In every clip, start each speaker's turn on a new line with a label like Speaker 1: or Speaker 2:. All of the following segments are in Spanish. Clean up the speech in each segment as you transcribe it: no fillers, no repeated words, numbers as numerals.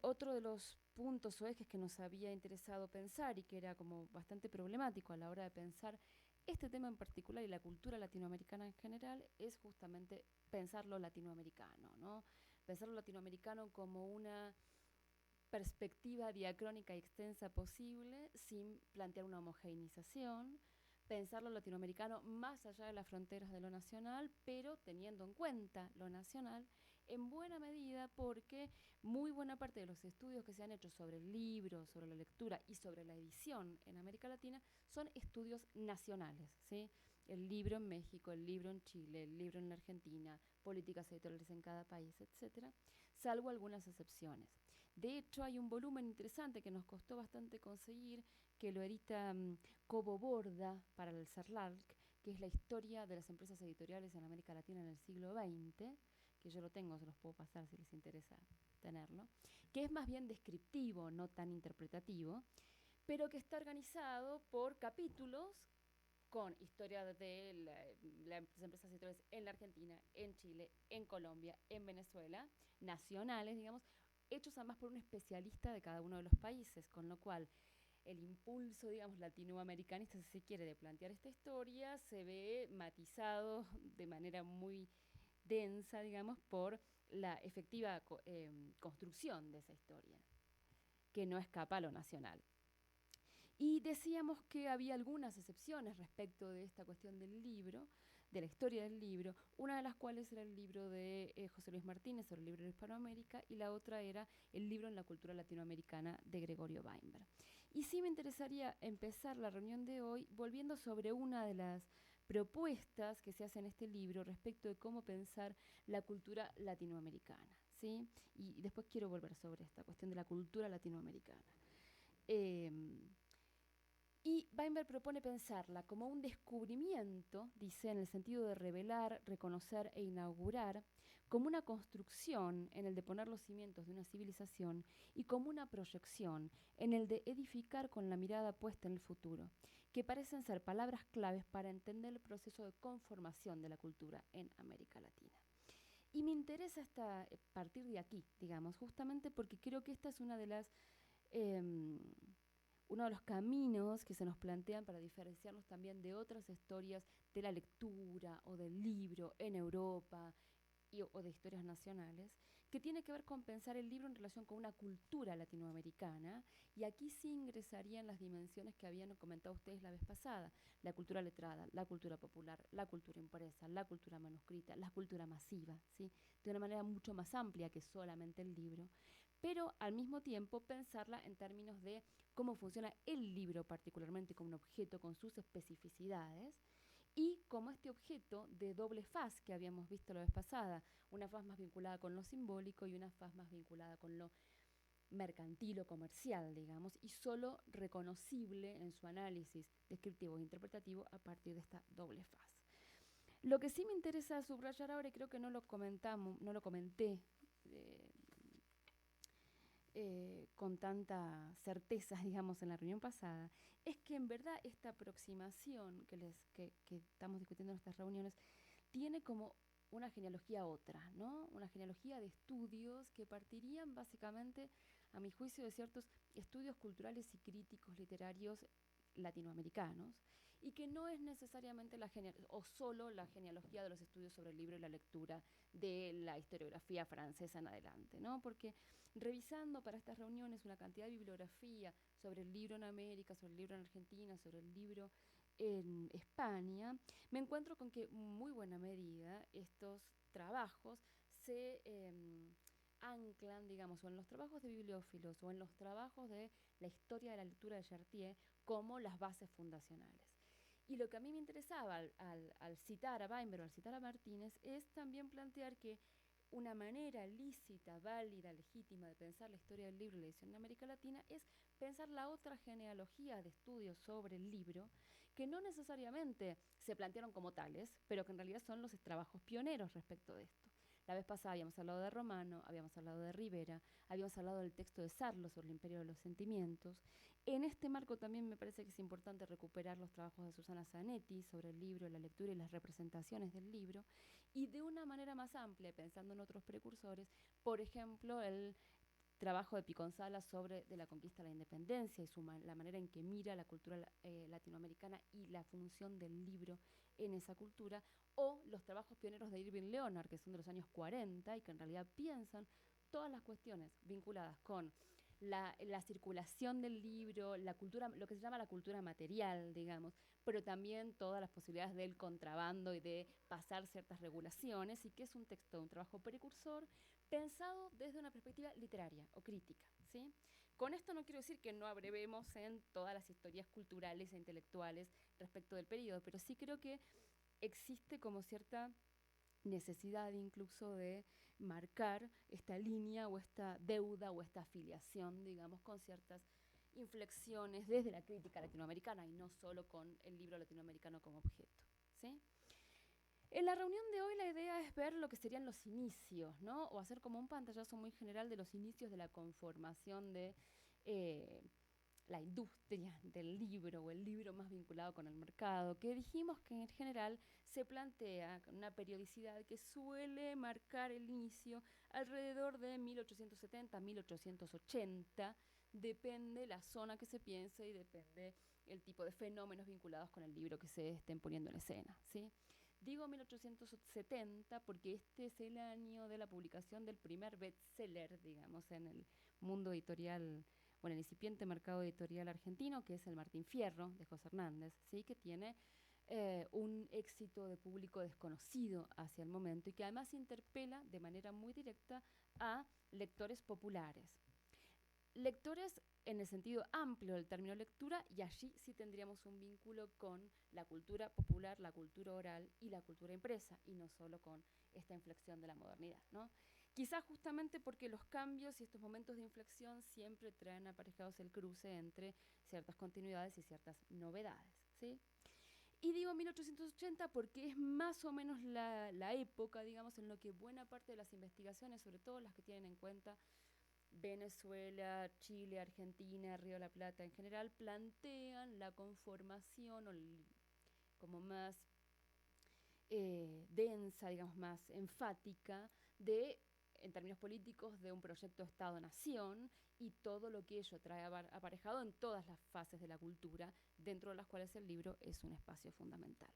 Speaker 1: Otro de los puntos o ejes que nos había interesado pensar y que era como bastante problemático a la hora de pensar este tema en particular y la cultura latinoamericana en general es justamente pensar lo latinoamericano, ¿no? Pensar lo latinoamericano como una perspectiva diacrónica y extensa posible sin plantear una homogeneización, pensar lo latinoamericano más allá de las fronteras de lo nacional, pero teniendo en cuenta lo nacional en buena medida porque muy buena parte de los estudios que se han hecho sobre el libro, sobre la lectura y sobre la edición en América Latina son estudios nacionales, ¿sí? El libro en México, el libro en Chile, el libro en la Argentina, políticas editoriales en cada país, etcétera, salvo algunas excepciones. De hecho, hay un volumen interesante que nos costó bastante conseguir, que lo edita Cobo Borda para el CERLALC, que es la historia de las empresas editoriales en América Latina en el siglo XX, que yo lo tengo, se los puedo pasar si les interesa tenerlo, que es más bien descriptivo, no tan interpretativo, pero que está organizado por capítulos con historia de las empresas editoriales en la Argentina, en Chile, en Colombia, en Venezuela, nacionales, digamos, hechos además por un especialista de cada uno de los países, con lo cual el impulso, digamos, latinoamericanista, si se quiere, de plantear esta historia, se ve matizado de manera muy densa, digamos, por la efectiva construcción de esa historia, que no escapa a lo nacional. Y decíamos que había algunas excepciones respecto de esta cuestión del libro, de la historia del libro, una de las cuales era el libro de José Luis Martínez sobre el libro de Hispanoamérica y la otra era el libro en la cultura latinoamericana de Gregorio Weinberg. Y sí me interesaría empezar la reunión de hoy volviendo sobre una de las propuestas que se hace en este libro respecto de cómo pensar la cultura latinoamericana, ¿sí? Y después quiero volver sobre esta cuestión de la cultura latinoamericana. Eh, y Weinberg propone pensarla como un descubrimiento, dice, en el sentido de revelar, reconocer e inaugurar, como una construcción en el de poner los cimientos de una civilización y como una proyección en el de edificar con la mirada puesta en el futuro, que parecen ser palabras claves para entender el proceso de conformación de la cultura en América Latina. Y me interesa partir de aquí, digamos, justamente porque creo que esta es una de las uno de los caminos que se nos plantean para diferenciarnos también de otras historias de la lectura o del libro en Europa o de historias nacionales, que tiene que ver con pensar el libro en relación con una cultura latinoamericana, y aquí sí ingresarían las dimensiones que habían comentado ustedes la vez pasada, la cultura letrada, la cultura popular, la cultura impresa, la cultura manuscrita, la cultura masiva, ¿sí? De una manera mucho más amplia que solamente el libro, pero al mismo tiempo pensarla en términos de cómo funciona el libro particularmente como un objeto con sus especificidades, y como este objeto de doble faz que habíamos visto la vez pasada, una faz más vinculada con lo simbólico y una faz más vinculada con lo mercantil o comercial, digamos, y solo reconocible en su análisis descriptivo e interpretativo a partir de esta doble faz. Lo que sí me interesa subrayar ahora, y creo que no lo comentamos, no lo comenté eh, con tanta certeza, digamos, en la reunión pasada, es que en verdad esta aproximación que estamos discutiendo en estas reuniones tiene como una genealogía otra, ¿no? Una genealogía de estudios que partirían básicamente, a mi juicio, de ciertos estudios culturales y críticos literarios latinoamericanos, y que no es necesariamente o solo la genealogía de los estudios sobre el libro y la lectura de la historiografía francesa en adelante, ¿no? Porque revisando para estas reuniones una cantidad de bibliografía sobre el libro en América, sobre el libro en Argentina, sobre el libro en España, me encuentro con que en muy buena medida estos trabajos se anclan, digamos, o en los trabajos de bibliófilos o en los trabajos de la historia de la lectura de Chartier como las bases fundacionales. Y lo que a mí me interesaba al citar a Weinberg o al citar a Martínez es también plantear que una manera lícita, válida, legítima de pensar la historia del libro y la edición en América Latina es pensar la otra genealogía de estudios sobre el libro, que no necesariamente se plantearon como tales, pero que en realidad son los trabajos pioneros respecto de esto. La vez pasada habíamos hablado de Romano, habíamos hablado de Rivera, habíamos hablado del texto de Sarlo sobre el imperio de los sentimientos. En este marco también me parece que es importante recuperar los trabajos de Susana Zanetti sobre el libro, la lectura y las representaciones del libro, y de una manera más amplia, pensando en otros precursores, por ejemplo, el trabajo de Piconzala sobre de la conquista de la independencia y la manera en que mira la cultura latinoamericana y la función del libro en esa cultura, o los trabajos pioneros de Irving Leonard, que son de los años 40 y que en realidad piensan todas las cuestiones vinculadas con la circulación del libro, la cultura, lo que se llama la cultura material, digamos, pero también todas las posibilidades del contrabando y de pasar ciertas regulaciones, y que es un texto, un trabajo precursor, pensado desde una perspectiva literaria o crítica, ¿sí? Con esto no quiero decir que no abrevemos en todas las historias culturales e intelectuales respecto del periodo, pero sí creo que existe como cierta necesidad incluso de marcar esta línea o esta deuda o esta afiliación, digamos, con ciertas inflexiones desde la crítica latinoamericana y no solo con el libro latinoamericano como objeto, ¿sí? En la reunión de hoy la idea es ver lo que serían los inicios, ¿no? O hacer como un pantallazo muy general de los inicios de la conformación de eh, la industria del libro o el libro más vinculado con el mercado, que dijimos que en general se plantea con una periodicidad que suele marcar el inicio alrededor de 1870, 1880, depende la zona que se piense y depende el tipo de fenómenos vinculados con el libro que se estén poniendo en escena, ¿sí? Digo 1870 porque este es el año de la publicación del primer bestseller, digamos, en el mundo editorial, bueno, el incipiente mercado editorial argentino, que es el Martín Fierro, de José Hernández, ¿sí? Que tiene un éxito de público desconocido hacia el momento y que además interpela de manera muy directa a lectores populares. Lectores en el sentido amplio del término lectura, y allí sí tendríamos un vínculo con la cultura popular, la cultura oral y la cultura impresa, y no solo con esta inflexión de la modernidad, ¿no? Quizás justamente porque los cambios y estos momentos de inflexión siempre traen aparejados el cruce entre ciertas continuidades y ciertas novedades, ¿sí? Y digo 1880 porque es más o menos la época, digamos, en lo que buena parte de las investigaciones, sobre todo las que tienen en cuenta Venezuela, Chile, Argentina, Río de la Plata en general, plantean la conformación o como más densa, digamos, más enfática de, en términos políticos, de un proyecto de Estado-Nación y todo lo que ello trae aparejado en todas las fases de la cultura, dentro de las cuales el libro es un espacio fundamental.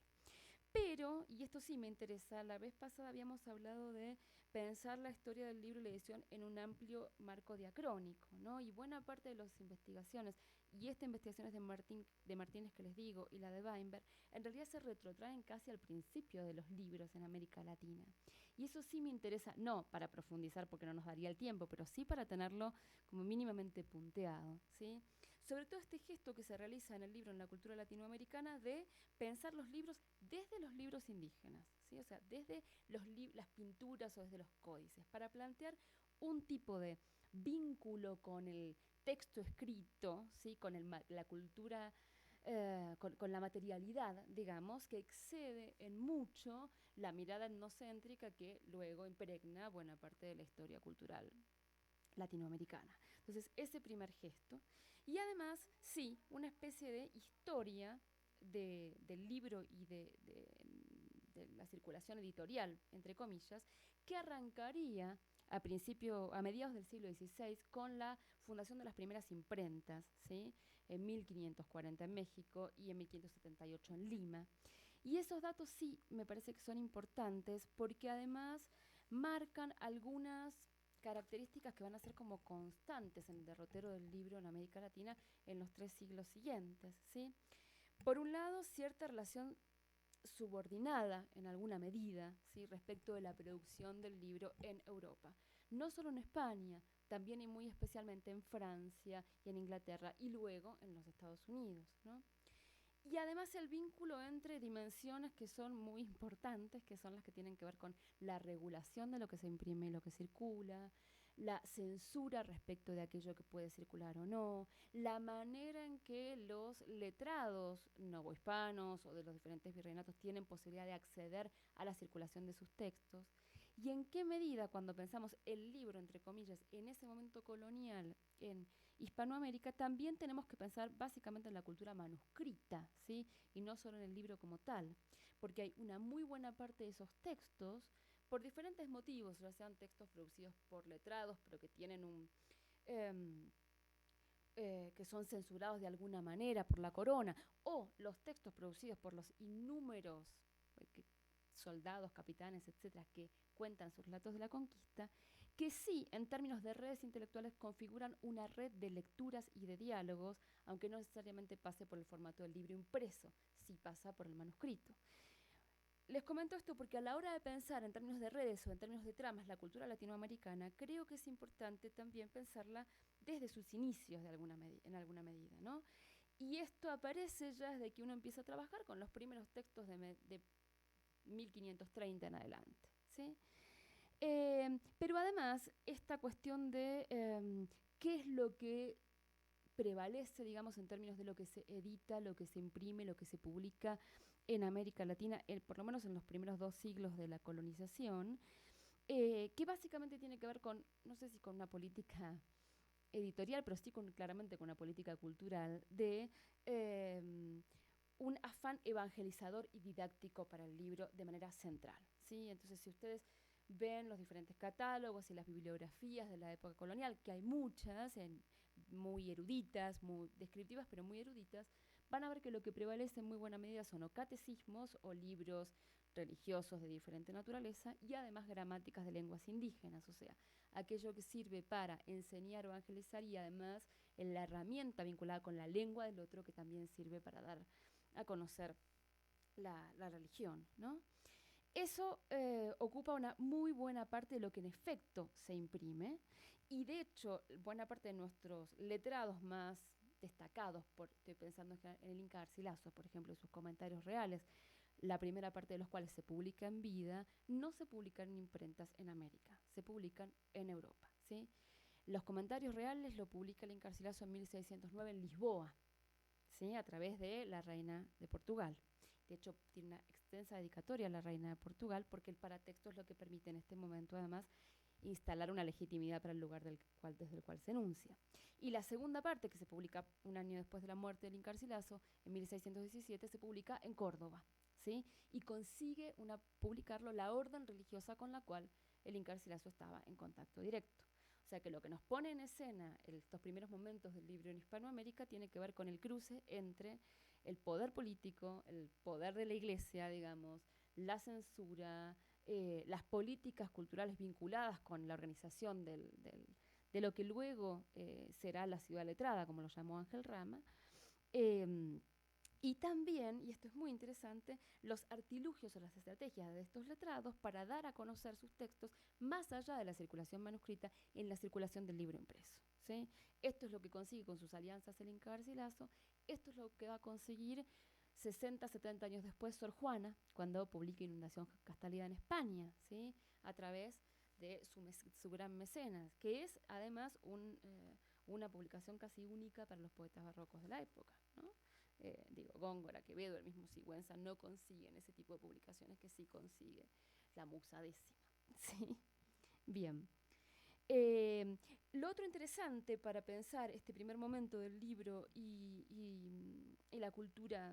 Speaker 1: Pero, y esto sí me interesa, la vez pasada habíamos hablado de pensar la historia del libro y la edición en un amplio marco diacrónico, ¿no? Y buena parte de las investigaciones, y estas investigaciones de Martínez que les digo, y la de Weinberg, en realidad se retrotraen casi al principio de los libros en América Latina. Y eso sí me interesa, no para profundizar porque no nos daría el tiempo, pero sí para tenerlo como mínimamente punteado, ¿sí? Sobre todo este gesto que se realiza en el libro en la cultura latinoamericana de pensar los libros desde los libros indígenas, ¿sí? O sea, desde las pinturas o desde los códices, para plantear un tipo de vínculo con el texto escrito, ¿sí? Con la cultura, con la materialidad, digamos, que excede en mucho la mirada etnocéntrica que luego impregna buena parte de la historia cultural latinoamericana. Entonces, ese primer gesto. Y además, sí, una especie de historia del libro y de la circulación editorial, entre comillas, que arrancaría a mediados del siglo XVI con la fundación de las primeras imprentas, ¿sí? En 1540 en México y en 1578 en Lima. Y esos datos sí me parece que son importantes porque además marcan algunas características que van a ser como constantes en el derrotero del libro en América Latina en los 3 siglos siguientes, ¿sí? Por un lado, cierta relación subordinada en alguna medida, ¿sí? Respecto de la producción del libro en Europa. No solo en España, también y muy especialmente en Francia y en Inglaterra y luego en los Estados Unidos, ¿no? Y además el vínculo entre dimensiones que son muy importantes, que son las que tienen que ver con la regulación de lo que se imprime y lo que circula, la censura respecto de aquello que puede circular o no, la manera en que los letrados novohispanos o de los diferentes virreinatos tienen posibilidad de acceder a la circulación de sus textos, y en qué medida cuando pensamos el libro, entre comillas, en ese momento colonial en Hispanoamérica, también tenemos que pensar básicamente en la cultura manuscrita, ¿sí? Y no solo en el libro como tal, porque hay una muy buena parte de esos textos, por diferentes motivos, ya sean textos producidos por letrados, pero que tienen em, que son censurados de alguna manera por la corona, o los textos producidos por los inúmeros soldados, capitanes, etcétera, que cuentan sus relatos de la conquista, que sí, en términos de redes intelectuales, configuran una red de lecturas y de diálogos, aunque no necesariamente pase por el formato del libro impreso, sí pasa por el manuscrito. Les comento esto porque a la hora de pensar en términos de redes o en términos de tramas la cultura latinoamericana, creo que es importante también pensarla desde sus inicios en alguna medida, ¿no? Y esto aparece ya desde que uno empieza a trabajar con los primeros textos de 1530 en adelante, ¿sí? Pero además, esta cuestión de qué es lo que prevalece, digamos, en términos de lo que se edita, lo que se imprime, lo que se publica en América Latina, por lo menos en los primeros 2 siglos de la colonización, que básicamente tiene que ver con, no sé si con una política editorial, pero sí claramente con una política cultural de un afán evangelizador y didáctico para el libro de manera central, ¿sí? Entonces, si ustedes ven los diferentes catálogos y las bibliografías de la época colonial, que hay muchas, muy eruditas, muy descriptivas, pero muy eruditas, van a ver que lo que prevalece en muy buena medida son o catecismos o libros religiosos de diferente naturaleza y además gramáticas de lenguas indígenas, o sea, aquello que sirve para enseñar o evangelizar y además en la herramienta vinculada con la lengua del otro que también sirve para dar a conocer la religión, ¿no? Eso ocupa una muy buena parte de lo que en efecto se imprime y de hecho buena parte de nuestros letrados más destacados, estoy pensando en el Inca Garcilaso, por ejemplo, sus comentarios reales, la primera parte de los cuales se publica en vida, no se publican en imprentas en América, se publican en Europa, ¿sí? Los comentarios reales lo publica el Inca Garcilaso en 1609 en Lisboa, ¿sí? A través de la reina de Portugal. De hecho, tiene una extensa dedicatoria a la reina de Portugal porque el paratexto es lo que permite en este momento, además, instalar una legitimidad para el lugar desde el cual se enuncia. Y la segunda parte, que se publica un año después de la muerte del Inca Garcilaso, en 1617, se publica en Córdoba, ¿sí? Y consigue publicarlo la orden religiosa con la cual el Inca Garcilaso estaba en contacto directo. O sea que lo que nos pone en escena estos primeros momentos del libro en Hispanoamérica tiene que ver con el cruce entre el poder político, el poder de la iglesia, digamos, la censura, las políticas culturales vinculadas con la organización de lo que luego será la ciudad letrada, como lo llamó Ángel Rama, y también, y esto es muy interesante, los artilugios o las estrategias de estos letrados para dar a conocer sus textos más allá de la circulación manuscrita en la circulación del libro impreso, ¿sí? Esto es lo que consigue con sus alianzas el Inca Garcilaso, esto es lo que va a conseguir 60, 70 años después Sor Juana, cuando publica Inundación Castalidad en España, ¿sí? A través de su gran mecenas, que es además una publicación casi única para los poetas barrocos de la época, ¿no? Góngora, Quevedo, el mismo Sigüenza no consiguen ese tipo de publicaciones que sí consigue la Musa Décima. ¿Sí? Bien. Lo otro interesante para pensar este primer momento del libro y la cultura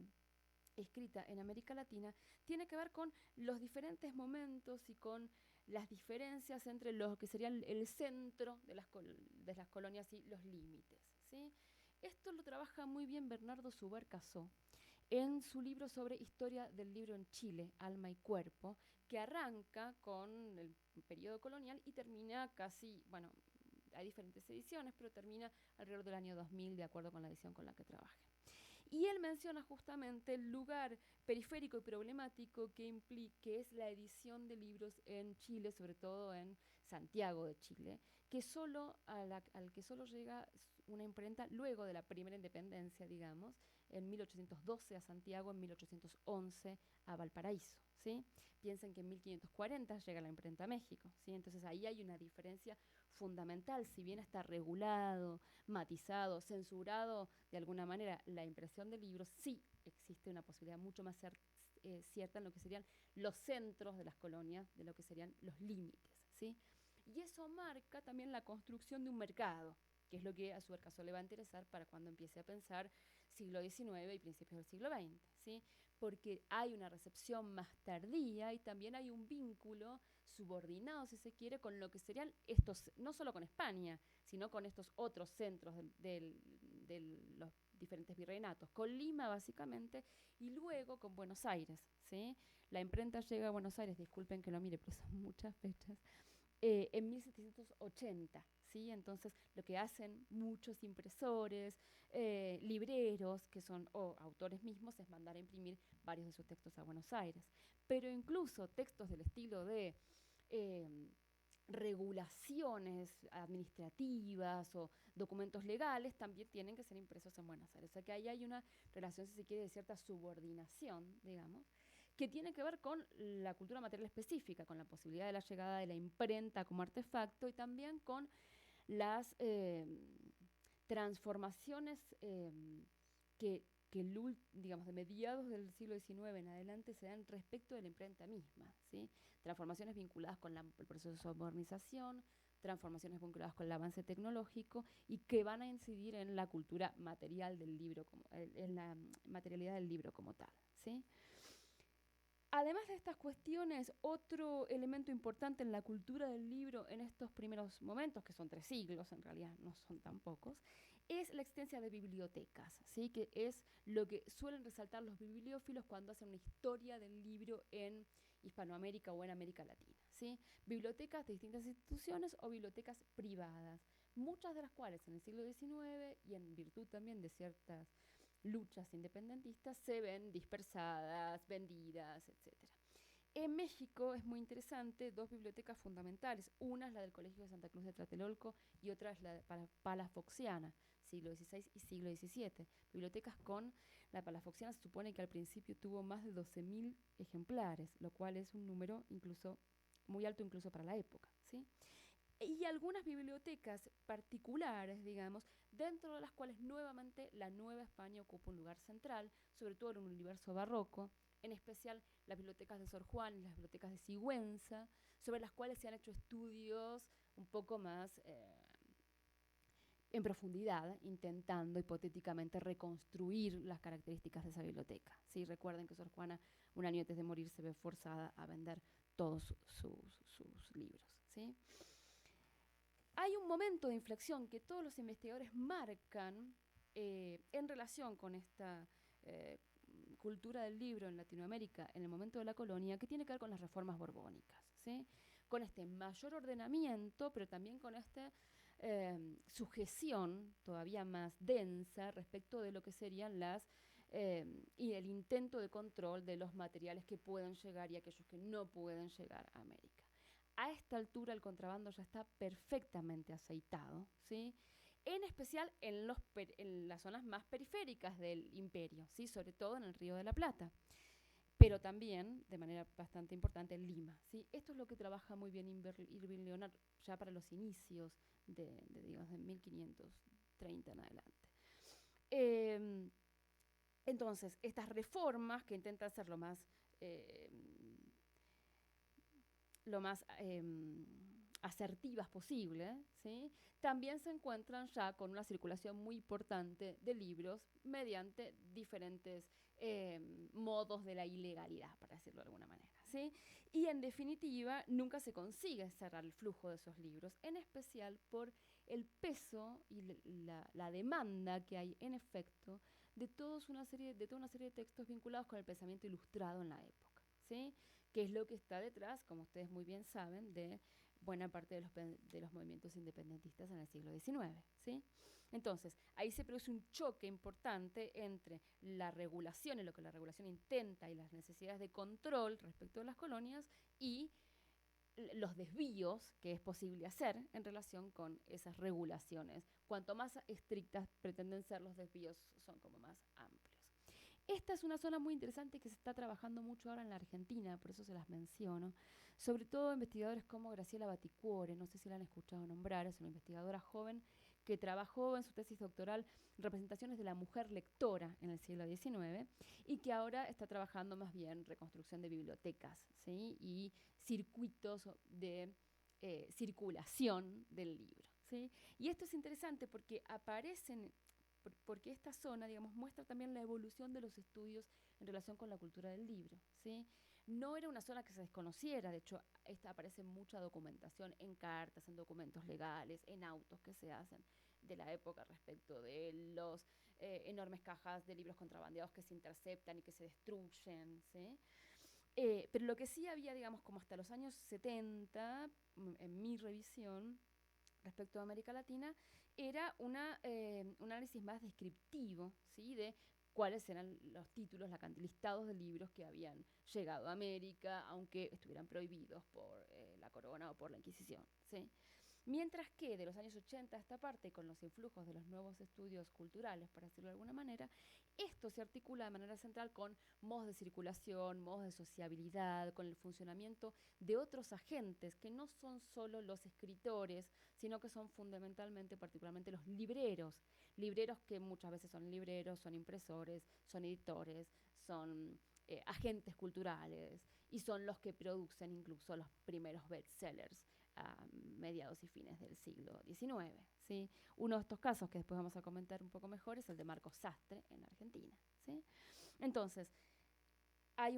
Speaker 1: escrita en América Latina tiene que ver con los diferentes momentos y con las diferencias entre lo que sería el centro de las colonias y los límites, ¿sí? Esto lo trabaja muy bien Bernardo Suber Casó en su libro sobre historia del libro en Chile, Alma y Cuerpo, que arranca con el periodo colonial y termina casi, bueno, hay diferentes ediciones, pero termina alrededor del año 2000, de acuerdo con la edición con la que trabaje. Y él menciona justamente el lugar periférico y problemático que es la edición de libros en Chile, sobre todo en Santiago de Chile, que al que solo llega una imprenta luego de la primera independencia, digamos, en 1812 a Santiago, en 1811 a Valparaíso, ¿sí? Piensen que en 1540 llega la imprenta a México, ¿sí? Entonces ahí hay una diferencia fundamental, si bien está regulado, matizado, censurado de alguna manera la impresión de libros, sí existe una posibilidad mucho más cierta en lo que serían los centros de las colonias, de lo que serían los límites, ¿sí? Y eso marca también la construcción de un mercado, que es lo que a Suber Casó le va a interesar para cuando empiece a pensar siglo XIX y principios del siglo XX, ¿sí? Porque hay una recepción más tardía y también hay un vínculo subordinado, si se quiere, con lo que serían estos, no solo con España, sino con estos otros centros de los diferentes virreinatos, con Lima básicamente, y luego con Buenos Aires, ¿sí? La imprenta llega a Buenos Aires, disculpen que lo mire, pero son muchas fechas, en 1780, ¿sí? Entonces, lo que hacen muchos impresores, libreros, que son o autores mismos, es mandar a imprimir varios de sus textos a Buenos Aires. Pero incluso textos del estilo de eh, regulaciones administrativas o documentos legales también tienen que ser impresos en Buenos Aires. O sea que ahí hay una relación, si se quiere, de cierta subordinación, digamos, que tiene que ver con la cultura material específica, con la posibilidad de la llegada de la imprenta como artefacto y también con las transformaciones que digamos, de mediados del siglo XIX en adelante se dan respecto de la imprenta misma, ¿sí? Transformaciones vinculadas con el proceso de modernización, transformaciones vinculadas con el avance tecnológico y que van a incidir en la cultura material del libro, en la materialidad del libro como tal, ¿sí? Además de estas cuestiones, otro elemento importante en la cultura del libro en estos primeros momentos, que son 3 siglos, en realidad no son tan pocos, es la existencia de bibliotecas, ¿sí? Que es lo que suelen resaltar los bibliófilos cuando hacen una historia del libro en Hispanoamérica o en América Latina, ¿sí? Bibliotecas de distintas instituciones o bibliotecas privadas, muchas de las cuales en el siglo XIX y en virtud también de ciertas luchas independentistas se ven dispersadas, vendidas, etcétera. En México es muy interesante dos bibliotecas fundamentales. Una es la del Colegio de Santa Cruz de Tlatelolco y otra es la Palafoxiana, siglo XVI y siglo XVII. Bibliotecas con la Palafoxiana se supone que al principio tuvo más de 12.000 ejemplares, lo cual es un número incluso muy alto incluso para la época, ¿sí? Y algunas bibliotecas particulares, digamos, dentro de las cuales nuevamente la Nueva España ocupa un lugar central, sobre todo en un universo barroco, en especial las bibliotecas de Sor Juan y las bibliotecas de Sigüenza, sobre las cuales se han hecho estudios un poco más en profundidad, intentando hipotéticamente reconstruir las características de esa biblioteca. ¿Sí? Recuerden que Sor Juana, un año antes de morir, se ve forzada a vender todos sus libros. ¿Sí? Hay un momento de inflexión que todos los investigadores marcan en relación con esta cultura del libro en Latinoamérica en el momento de la colonia, que tiene que ver con las reformas borbónicas, ¿sí? Con este mayor ordenamiento, pero también con esta sujeción todavía más densa respecto de lo que serían y el intento de control de los materiales que pueden llegar y aquellos que no pueden llegar a América. A esta altura el contrabando ya está perfectamente aceitado, ¿sí? En especial en las zonas más periféricas del imperio, ¿sí? Sobre todo en el Río de la Plata, pero también, de manera bastante importante, en Lima, ¿sí? Esto es lo que trabaja muy bien Irving Leonard ya para los inicios digamos, de 1530 en adelante. Entonces, estas reformas que intentan ser lo más asertivas posible, ¿sí? También se encuentran ya con una circulación muy importante de libros mediante diferentes modos de la ilegalidad, para decirlo de alguna manera, ¿sí? Y en definitiva, nunca se consigue cerrar el flujo de esos libros, en especial por el peso y la demanda que hay en efecto de toda una serie de textos vinculados con el pensamiento ilustrado en la época, ¿sí? Que es lo que está detrás, como ustedes muy bien saben, de buena parte de los movimientos independentistas en el siglo XIX, ¿sí? Entonces, ahí se produce un choque importante entre la regulación y lo que la regulación intenta y las necesidades de control respecto de las colonias y los desvíos que es posible hacer en relación con esas regulaciones. Cuanto más estrictas pretenden ser, los desvíos son como más amplios. Esta es una zona muy interesante que se está trabajando mucho ahora en la Argentina, por eso se las menciono. Sobre todo investigadores como Graciela Baticuore, no sé si la han escuchado nombrar, es una investigadora joven que trabajó en su tesis doctoral representaciones de la mujer lectora en el siglo XIX y que ahora está trabajando más bien reconstrucción de bibliotecas, ¿sí? Y circuitos de circulación del libro, ¿sí? Y esto es interesante porque aparecen porque esta zona, digamos, muestra también la evolución de los estudios en relación con la cultura del libro, ¿sí? No era una zona que se desconociera, de hecho, esta aparece mucha documentación en cartas, en documentos legales, en autos que se hacen de la época respecto de los enormes cajas de libros contrabandeados que se interceptan y que se destruyen, ¿sí? Pero lo que sí había, digamos, como hasta los años 70, en mi revisión respecto a América Latina, era un análisis más descriptivo, ¿sí? De cuáles eran los títulos, listados de libros que habían llegado a América, aunque estuvieran prohibidos por la corona o por la Inquisición, ¿sí? Mientras que de los años 80 a esta parte, con los influjos de los nuevos estudios culturales, para decirlo de alguna manera, esto se articula de manera central con modos de circulación, modos de sociabilidad, con el funcionamiento de otros agentes que no son solo los escritores, sino que son fundamentalmente, particularmente los libreros. Libreros que muchas veces son libreros, son impresores, son editores, son agentes culturales y son los que producen incluso los primeros bestsellers a mediados y fines del siglo XIX, ¿sí? Uno de estos casos que después vamos a comentar un poco mejor es el de Marcos Sastre en Argentina, ¿sí? Entonces, hay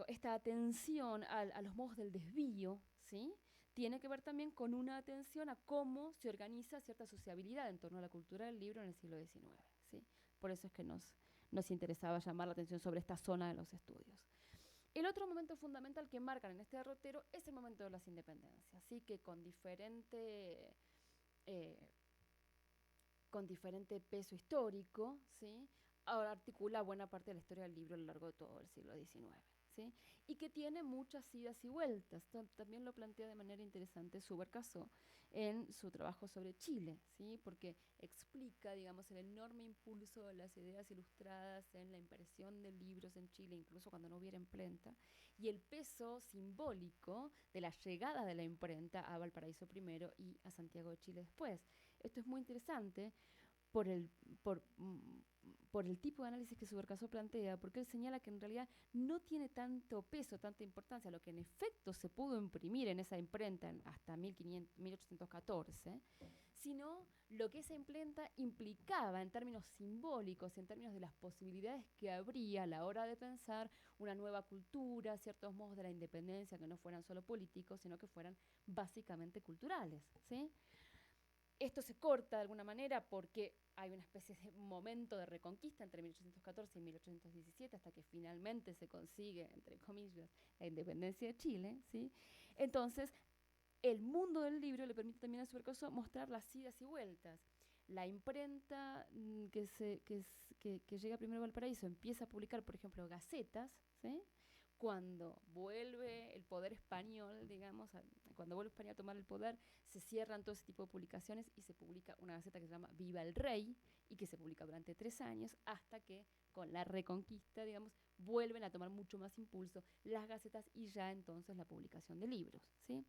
Speaker 1: esta atención a los modos del desvío, ¿sí? Tiene que ver también con una atención a cómo se organiza cierta sociabilidad en torno a la cultura del libro en el siglo XIX, ¿sí? Por eso es que nos interesaba llamar la atención sobre esta zona de los estudios. El otro momento fundamental que marcan en este derrotero es el momento de las independencias, así que eh, con diferente peso histórico, ¿sí? Ahora articula buena parte de la historia del libro a lo largo de todo el siglo XIX, ¿sí? Y que tiene muchas idas y vueltas. También lo plantea de manera interesante Subercaseaux en su trabajo sobre Chile, ¿sí? Porque explica, digamos, el enorme impulso de las ideas ilustradas en la impresión de libros en Chile, incluso cuando no hubiera imprenta, y el peso simbólico de la llegada de la imprenta a Valparaíso primero y a Santiago de Chile después. Esto es muy interesante por el, por, por el tipo de análisis que Subercaseaux plantea, porque él señala que en realidad no tiene tanto peso, tanta importancia lo que en efecto se pudo imprimir en esa imprenta hasta 1814, sino lo que esa imprenta implicaba en términos simbólicos, en términos de las posibilidades que habría a la hora de pensar una nueva cultura, ciertos modos de la independencia que no fueran solo políticos, sino que fueran básicamente culturales, ¿sí? Esto se corta de alguna manera porque hay una especie de momento de reconquista entre 1814 y 1817 hasta que finalmente se consigue, entre comillas, la independencia de Chile, ¿sí? Entonces, el mundo del libro le permite también a Subercaseaux mostrar las idas y vueltas. La imprenta que llega primero a Valparaíso empieza a publicar, por ejemplo, gacetas, ¿sí? Cuando vuelve el poder español, digamos, cuando vuelve España a tomar el poder, se cierran todo ese tipo de publicaciones y se publica una gaceta que se llama Viva el Rey y que se publica durante 3 años hasta que con la reconquista, digamos, vuelven a tomar mucho más impulso las gacetas y ya entonces la publicación de libros, ¿sí?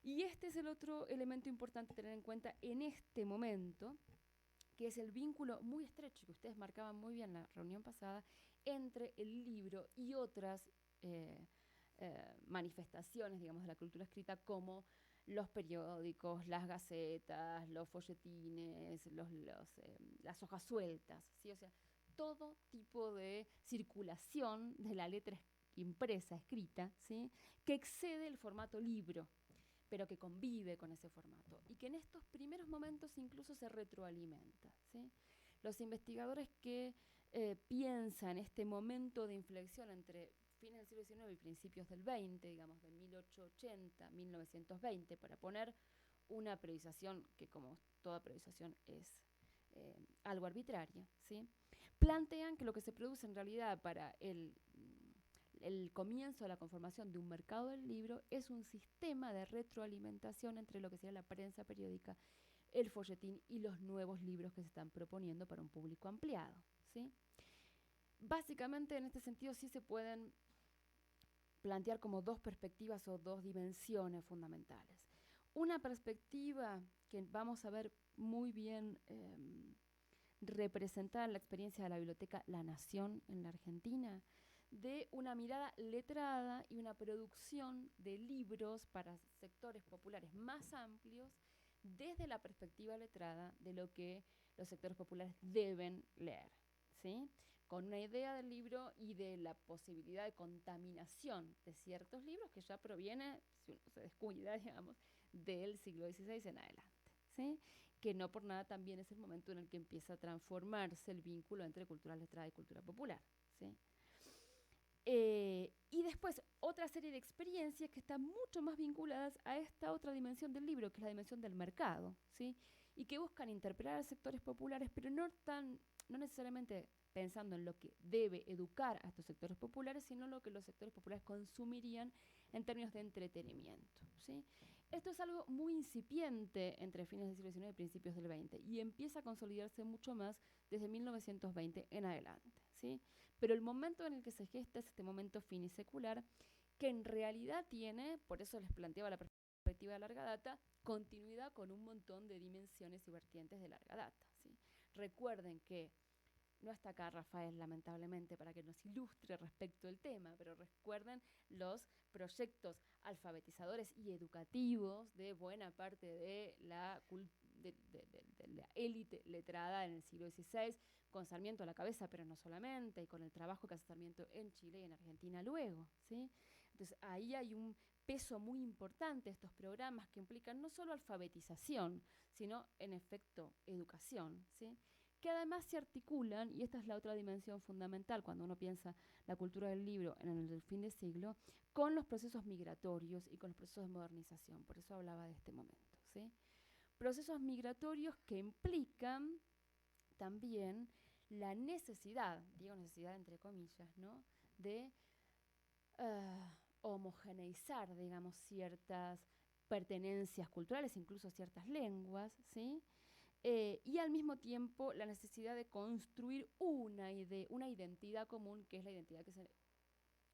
Speaker 1: Y este es el otro elemento importante a tener en cuenta en este momento, que es el vínculo muy estrecho que ustedes marcaban muy bien en la reunión pasada entre el libro y otras manifestaciones, digamos, de la cultura escrita como los periódicos, las gacetas, los folletines, las hojas sueltas, ¿sí? O sea, todo tipo de circulación de la letra impresa, escrita, ¿sí? Que excede el formato libro, pero que convive con ese formato y que en estos primeros momentos incluso se retroalimenta, ¿sí? Los investigadores que piensan este momento de inflexión entre fines del siglo XIX y principios del XX, digamos de 1880, 1920, para poner una periodización que como toda periodización es algo arbitraria, ¿sí? Plantean que lo que se produce en realidad para el comienzo de la conformación de un mercado del libro es un sistema de retroalimentación entre lo que sería la prensa periódica, el folletín y los nuevos libros que se están proponiendo para un público ampliado, ¿sí? Básicamente en este sentido sí se pueden plantear como dos perspectivas o dos dimensiones fundamentales. Una perspectiva que vamos a ver muy bien representada en la experiencia de la Biblioteca La Nación en la Argentina, de una mirada letrada y una producción de libros para sectores populares más amplios desde la perspectiva letrada de lo que los sectores populares deben leer, ¿sí? con una idea del libro y de la posibilidad de contaminación de ciertos libros que ya proviene, si uno se descuida, digamos, del siglo XVI en adelante, ¿sí? Que no por nada también es el momento en el que empieza a transformarse el vínculo entre cultura letrada y cultura popular, ¿sí? Y después otra serie de experiencias que están mucho más vinculadas a esta otra dimensión del libro, que es la dimensión del mercado, ¿sí? Y que buscan interpelar a sectores populares, pero no necesariamente pensando en lo que debe educar a estos sectores populares, sino lo que los sectores populares consumirían en términos de entretenimiento, ¿sí? Esto es algo muy incipiente entre fines del siglo XIX y principios del XX y empieza a consolidarse mucho más desde 1920 en adelante, ¿sí? Pero el momento en el que se gesta es este momento finisecular que en realidad tiene, por eso les planteaba la perspectiva de larga data, continuidad con un montón de dimensiones y vertientes de larga data, ¿sí? Recuerden que no está acá Rafael, lamentablemente, para que nos ilustre respecto del tema, pero recuerden los proyectos alfabetizadores y educativos de buena parte de la élite letrada en el siglo XVI, con Sarmiento a la cabeza, pero no solamente, y con el trabajo que hace Sarmiento en Chile y en Argentina luego, ¿sí? Entonces ahí hay un peso muy importante de estos programas que implican no solo alfabetización, sino en efecto educación, ¿sí? Que además se articulan, y esta es la otra dimensión fundamental cuando uno piensa la cultura del libro en el fin de siglo, con los procesos migratorios y con los procesos de modernización. Por eso hablaba de este momento, ¿sí? Procesos migratorios que implican también la necesidad, digo necesidad entre comillas, ¿no? De homogeneizar, digamos, ciertas pertenencias culturales, incluso ciertas lenguas, ¿sí? Y al mismo tiempo la necesidad de construir una identidad común, que es la identidad que se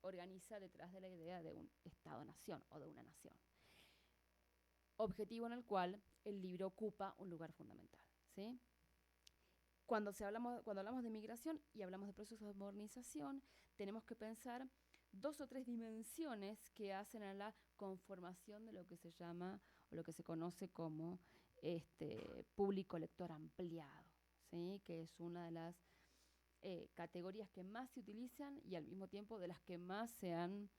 Speaker 1: organiza detrás de la idea de un Estado-nación o de una nación. Objetivo en el cual el libro ocupa un lugar fundamental, ¿sí? Cuando hablamos de migración y hablamos de procesos de modernización, tenemos que pensar dos o tres dimensiones que hacen a la conformación de lo que se llama o lo que se conoce como público lector ampliado, ¿sí? Que es una de las categorías que más se utilizan y al mismo tiempo de las que más se han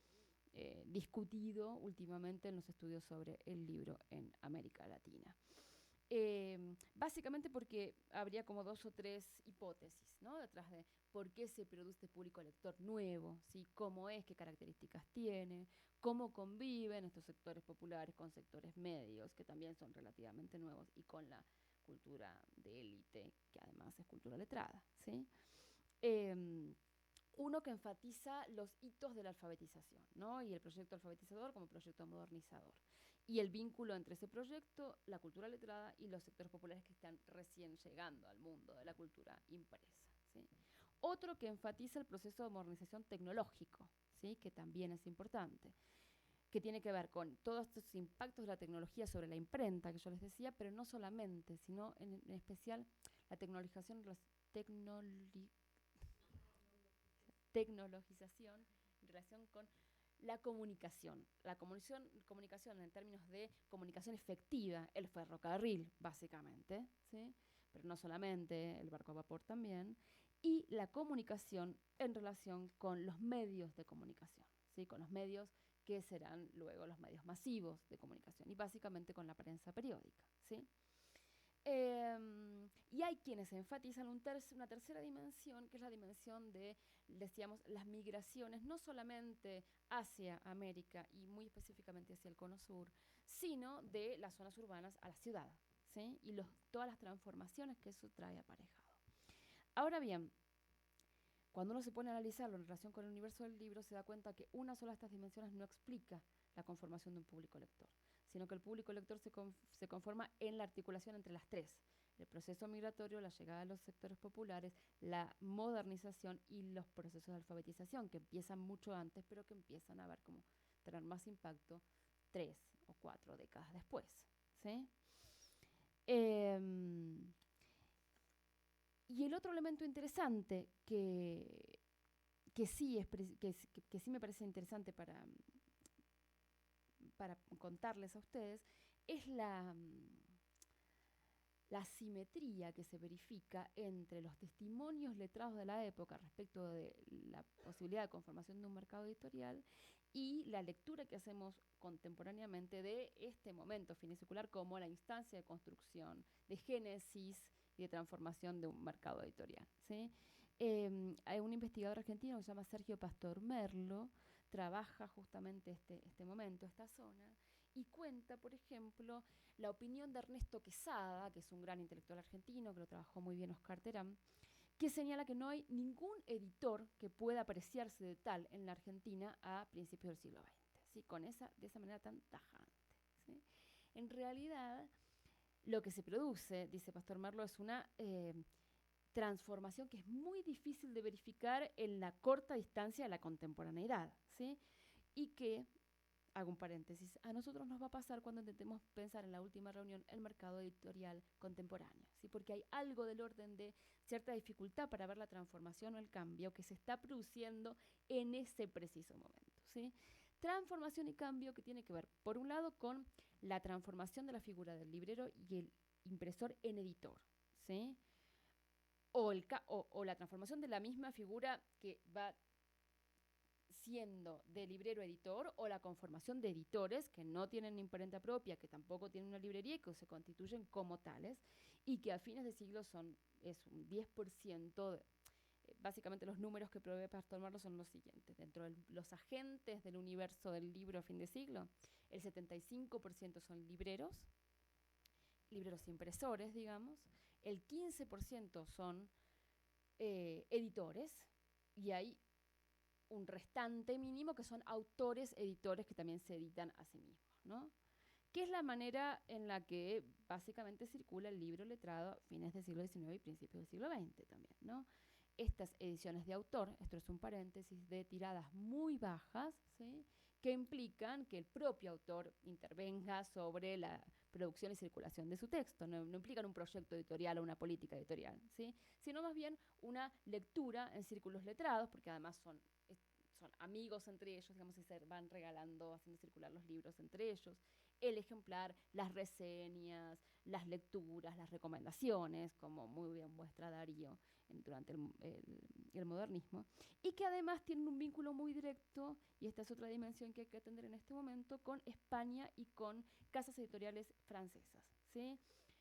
Speaker 1: discutido últimamente en los estudios sobre el libro en América Latina. Básicamente porque habría como dos o tres hipótesis, ¿no? Detrás de por qué se produce público lector nuevo, ¿sí? Cómo es, qué características tiene, cómo conviven estos sectores populares con sectores medios, que también son relativamente nuevos, y con la cultura de élite, que además es cultura letrada, ¿sí? Uno que enfatiza los hitos de la alfabetización, ¿no? Y el proyecto alfabetizador como proyecto modernizador. Y el vínculo entre ese proyecto, la cultura letrada y los sectores populares que están recién llegando al mundo de la cultura impresa, ¿sí? Otro que enfatiza el proceso de modernización tecnológico, ¿sí? Que también es importante, que tiene que ver con todos estos impactos de la tecnología sobre la imprenta, que yo les decía, pero no solamente, sino en especial la tecnologización, tecnologización en relación con la comunicación. Comunicación en términos de comunicación efectiva, el ferrocarril, básicamente, ¿sí? Pero no solamente, el barco a vapor también, y la comunicación en relación con los medios de comunicación, ¿sí? Con los medios que serán luego los medios masivos de comunicación, y básicamente con la prensa periódica, ¿sí? Y hay quienes enfatizan una tercera dimensión, que es la dimensión de, decíamos, las migraciones, no solamente hacia América y muy específicamente hacia el Cono Sur, sino de las zonas urbanas a la ciudad, ¿sí? Y todas las transformaciones que eso trae aparejado. Ahora bien, cuando uno se pone a analizarlo en relación con el universo del libro, se da cuenta que una sola de estas dimensiones no explica la conformación de un público lector, sino que el público lector se conforma en la articulación entre las tres: el proceso migratorio, la llegada de los sectores populares, la modernización y los procesos de alfabetización, que empiezan mucho antes, pero que empiezan a ver como tener más impacto 3 o 4 décadas después, ¿sí? Y el otro elemento interesante que sí me parece interesante para contarles a ustedes es la asimetría que se verifica entre los testimonios letrados de la época respecto de la posibilidad de conformación de un mercado editorial y la lectura que hacemos contemporáneamente de este momento finisecular como la instancia de construcción, de génesis y de transformación de un mercado editorial, ¿sí? Hay un investigador argentino que se llama Sergio Pastor Merlo, trabaja justamente este momento, esta zona, y cuenta, por ejemplo, la opinión de Ernesto Quesada, que es un gran intelectual argentino, que lo trabajó muy bien Oscar Terán, que señala que no hay ningún editor que pueda apreciarse de tal en la Argentina a principios del siglo XX, ¿sí? De esa manera tan tajante, ¿sí? En realidad, lo que se produce, dice Pastor Merlo, es una transformación que es muy difícil de verificar en la corta distancia de la contemporaneidad, ¿sí? Y que, hago un paréntesis, a nosotros nos va a pasar cuando intentemos pensar en la última reunión el mercado editorial contemporáneo, ¿sí? Porque hay algo del orden de cierta dificultad para ver la transformación o el cambio que se está produciendo en ese preciso momento, ¿sí? Transformación y cambio que tiene que ver, por un lado, con la transformación de la figura del librero y el impresor en editor, ¿sí? O la transformación de la misma figura que va siendo de librero editor, o la conformación de editores que no tienen imprenta propia, que tampoco tienen una librería y que se constituyen como tales, y que a fines de siglo es un 10%. Básicamente los números que provee Pastor Merlo son los siguientes. Dentro de los agentes del universo del libro a fin de siglo, el 75% son libreros impresores, digamos, el 15% son editores, y hay un restante mínimo que son autores, editores que también se editan a sí mismos, ¿no? Que es la manera en la que básicamente circula el libro letrado a fines del siglo XIX y principios del siglo XX también, ¿no? Estas ediciones de autor, esto es un paréntesis, de tiradas muy bajas, ¿sí? Que implican que el propio autor intervenga sobre la producción y circulación de su texto. No implican un proyecto editorial o una política editorial, ¿sí? Sino más bien una lectura en círculos letrados, porque además son amigos entre ellos, digamos, y se van regalando, haciendo circular los libros entre ellos. El ejemplar, las reseñas, las lecturas, las recomendaciones, como muy bien muestra Darío durante el modernismo, y que además tienen un vínculo muy directo, y esta es otra dimensión que hay que atender en este momento, con España y con casas editoriales francesas, ¿sí?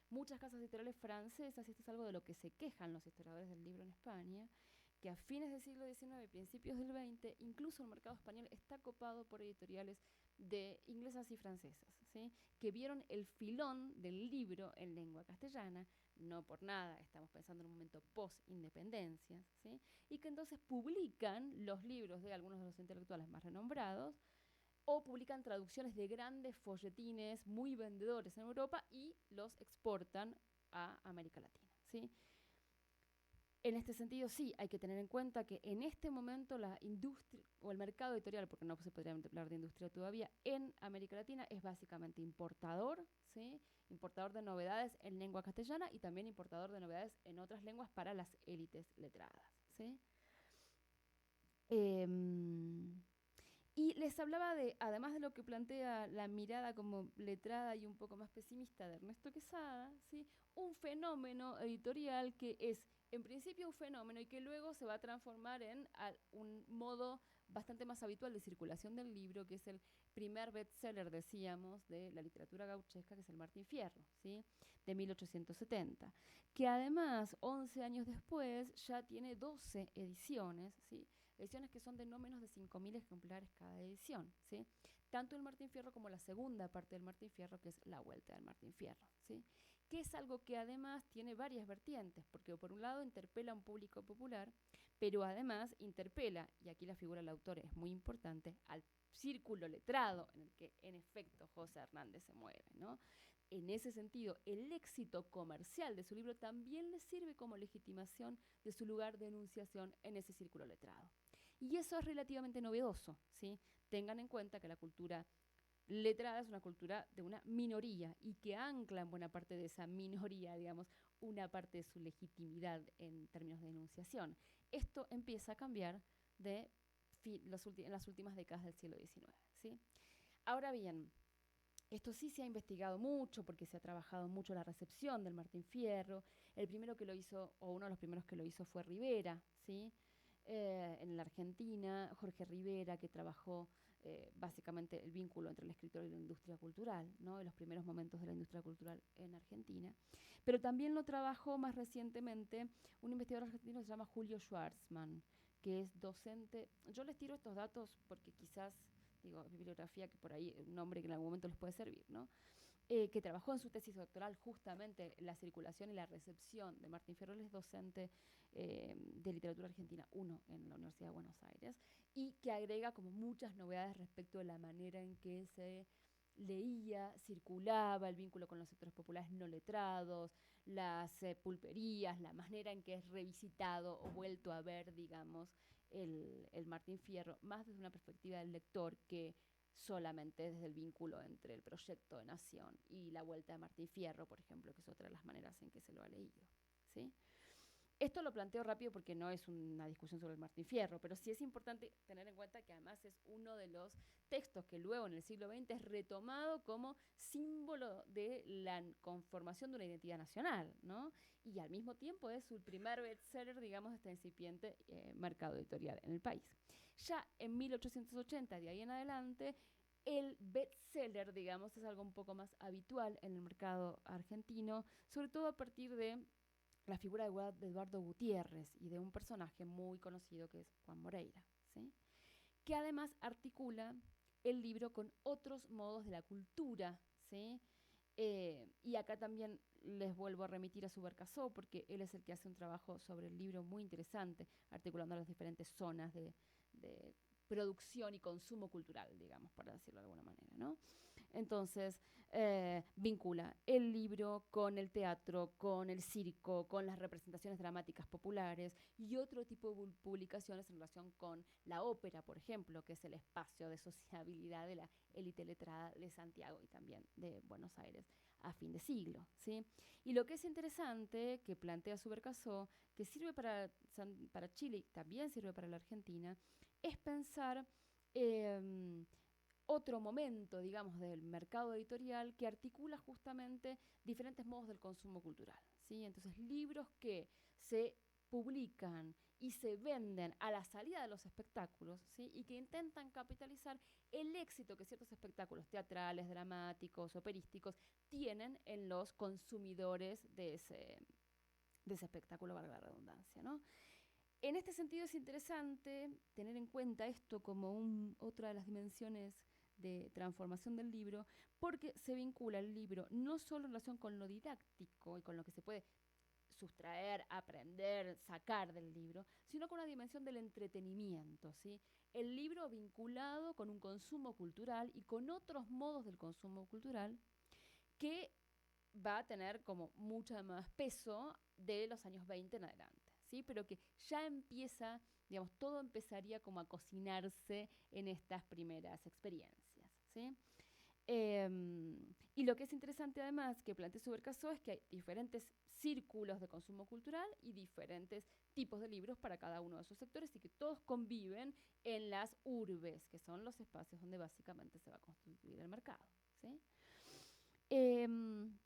Speaker 1: Muchas casas editoriales francesas, y esto es algo de lo que se quejan los historiadores del libro en España, que a fines del siglo XIX y principios del XX, incluso el mercado español está copado por editoriales de inglesas y francesas, ¿sí? Que vieron el filón del libro en lengua castellana, no por nada, estamos pensando en un momento post-independencia, ¿sí? Y que entonces publican los libros de algunos de los intelectuales más renombrados, o publican traducciones de grandes folletines muy vendedores en Europa y los exportan a América Latina, ¿sí? En este sentido, sí, hay que tener en cuenta que en este momento la industria o el mercado editorial, porque no se podría hablar de industria todavía, en América Latina es básicamente importador, ¿sí? Importador de novedades en lengua castellana y también importador de novedades en otras lenguas para las élites letradas, ¿sí? Y les hablaba de, además de lo que plantea la mirada como letrada y un poco más pesimista de Ernesto Quesada, ¿sí? Un fenómeno editorial que es en principio un fenómeno y que luego se va a transformar en un modo bastante más habitual de circulación del libro, que es el primer bestseller, decíamos, de la literatura gauchesca, que es el Martín Fierro, ¿sí? De 1870, que además, 11 años después, ya tiene 12 ediciones, ¿sí? Ediciones que son de no menos de 5.000 ejemplares cada edición, ¿sí? Tanto el Martín Fierro como la segunda parte del Martín Fierro, que es la vuelta del Martín Fierro, ¿sí? Que es algo que además tiene varias vertientes, porque por un lado interpela a un público popular, pero además interpela, y aquí la figura del autor es muy importante, al círculo letrado en el que en efecto José Hernández se mueve, ¿no? En ese sentido, el éxito comercial de su libro también le sirve como legitimación de su lugar de enunciación en ese círculo letrado. Y eso es relativamente novedoso, ¿sí? Tengan en cuenta que la cultura letrada es una cultura de una minoría y que ancla en buena parte de esa minoría, digamos, una parte de su legitimidad en términos de enunciación. Esto empieza a cambiar en las últimas décadas del siglo XIX, ¿sí? Ahora bien, Esto sí se ha investigado mucho porque se ha trabajado mucho la recepción del Martín Fierro. El primero que lo hizo, o uno de los primeros que lo hizo fue Rivera, ¿sí? En la Argentina, Jorge Rivera, que trabajó básicamente el vínculo entre el escritor y la industria cultural, ¿no? En los primeros momentos de la industria cultural en Argentina. Pero también lo trabajó más recientemente un investigador argentino que se llama Julio Schwarzman, que es docente. Yo les tiro estos datos porque quizás, digo, bibliografía que por ahí, un nombre que en algún momento les puede servir, ¿no? Que trabajó en su tesis doctoral justamente la circulación y la recepción de Martín Fierro. Él es docente de literatura argentina 1 en la Universidad de Buenos Aires, y que agrega como muchas novedades respecto de la manera en que se leía, circulaba el vínculo con los sectores populares no letrados, las pulperías, la manera en que es revisitado o vuelto a ver, digamos, el Martín Fierro, más desde una perspectiva del lector que solamente desde el vínculo entre el proyecto de nación y la vuelta de Martín Fierro, por ejemplo, que es otra de las maneras en que se lo ha leído, ¿sí? Esto lo planteo rápido porque no es una discusión sobre el Martín Fierro, pero sí es importante tener en cuenta que además es uno de los textos que luego en el siglo XX es retomado como símbolo de la conformación de una identidad nacional, ¿no? Y al mismo tiempo es su primer bestseller, digamos, de este incipiente mercado editorial en el país. Ya en 1880, de ahí en adelante, el bestseller, digamos, es algo un poco más habitual en el mercado argentino, sobre todo a partir de la figura de Eduardo Gutiérrez y de un personaje muy conocido que es Juan Moreira, ¿sí? Que además articula el libro con otros modos de la cultura, ¿sí? Y acá también les vuelvo a remitir a Subercasó, porque él es el que hace un trabajo sobre el libro muy interesante, articulando las diferentes zonas de producción y consumo cultural, digamos, para decirlo de alguna manera, ¿no? Entonces, vincula el libro con el teatro, con el circo, con las representaciones dramáticas populares y otro tipo de publicaciones en relación con la ópera, por ejemplo, que es el espacio de sociabilidad de la élite letrada de Santiago y también de Buenos Aires a fin de siglo, ¿sí? Y lo que es interesante, que plantea Subercasó, que sirve para Chile y también sirve para la Argentina, es pensar otro momento, digamos, del mercado editorial que articula justamente diferentes modos del consumo cultural, ¿sí? Entonces, libros que se publican y se venden a la salida de los espectáculos, ¿sí? Y que intentan capitalizar el éxito que ciertos espectáculos teatrales, dramáticos, operísticos tienen en los consumidores de ese espectáculo, valga la redundancia, ¿no? En este sentido es interesante tener en cuenta esto como otra de las dimensiones de transformación del libro, porque se vincula el libro no solo en relación con lo didáctico y con lo que se puede sustraer, aprender, sacar del libro, sino con una dimensión del entretenimiento, ¿sí? El libro vinculado con un consumo cultural y con otros modos del consumo cultural que va a tener como mucho más peso de los años 20 en adelante, ¿sí? Pero que ya empieza, digamos, todo empezaría como a cocinarse en estas primeras experiencias, ¿sí? Y lo que es interesante además que plantea Subercasó es que hay diferentes círculos de consumo cultural y diferentes tipos de libros para cada uno de esos sectores y que todos conviven en las urbes, que son los espacios donde básicamente se va a constituir el mercado, ¿sí? Em,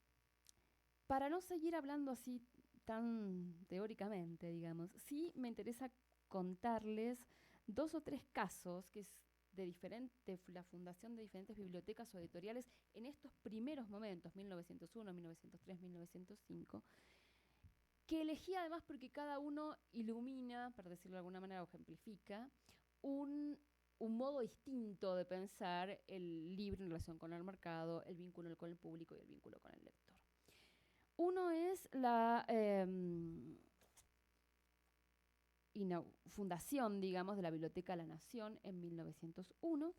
Speaker 1: para no seguir hablando así tan teóricamente, digamos, sí me interesa contarles 2 o 3 casos que es de la fundación de diferentes bibliotecas o editoriales en estos primeros momentos, 1901, 1903, 1905, que elegí además porque cada uno ilumina, para decirlo de alguna manera, o ejemplifica, un, un modo distinto de pensar el libro en relación con el mercado, el vínculo con el público y el vínculo con el lector. Uno es la fundación, digamos, de la Biblioteca de la Nación en 1901.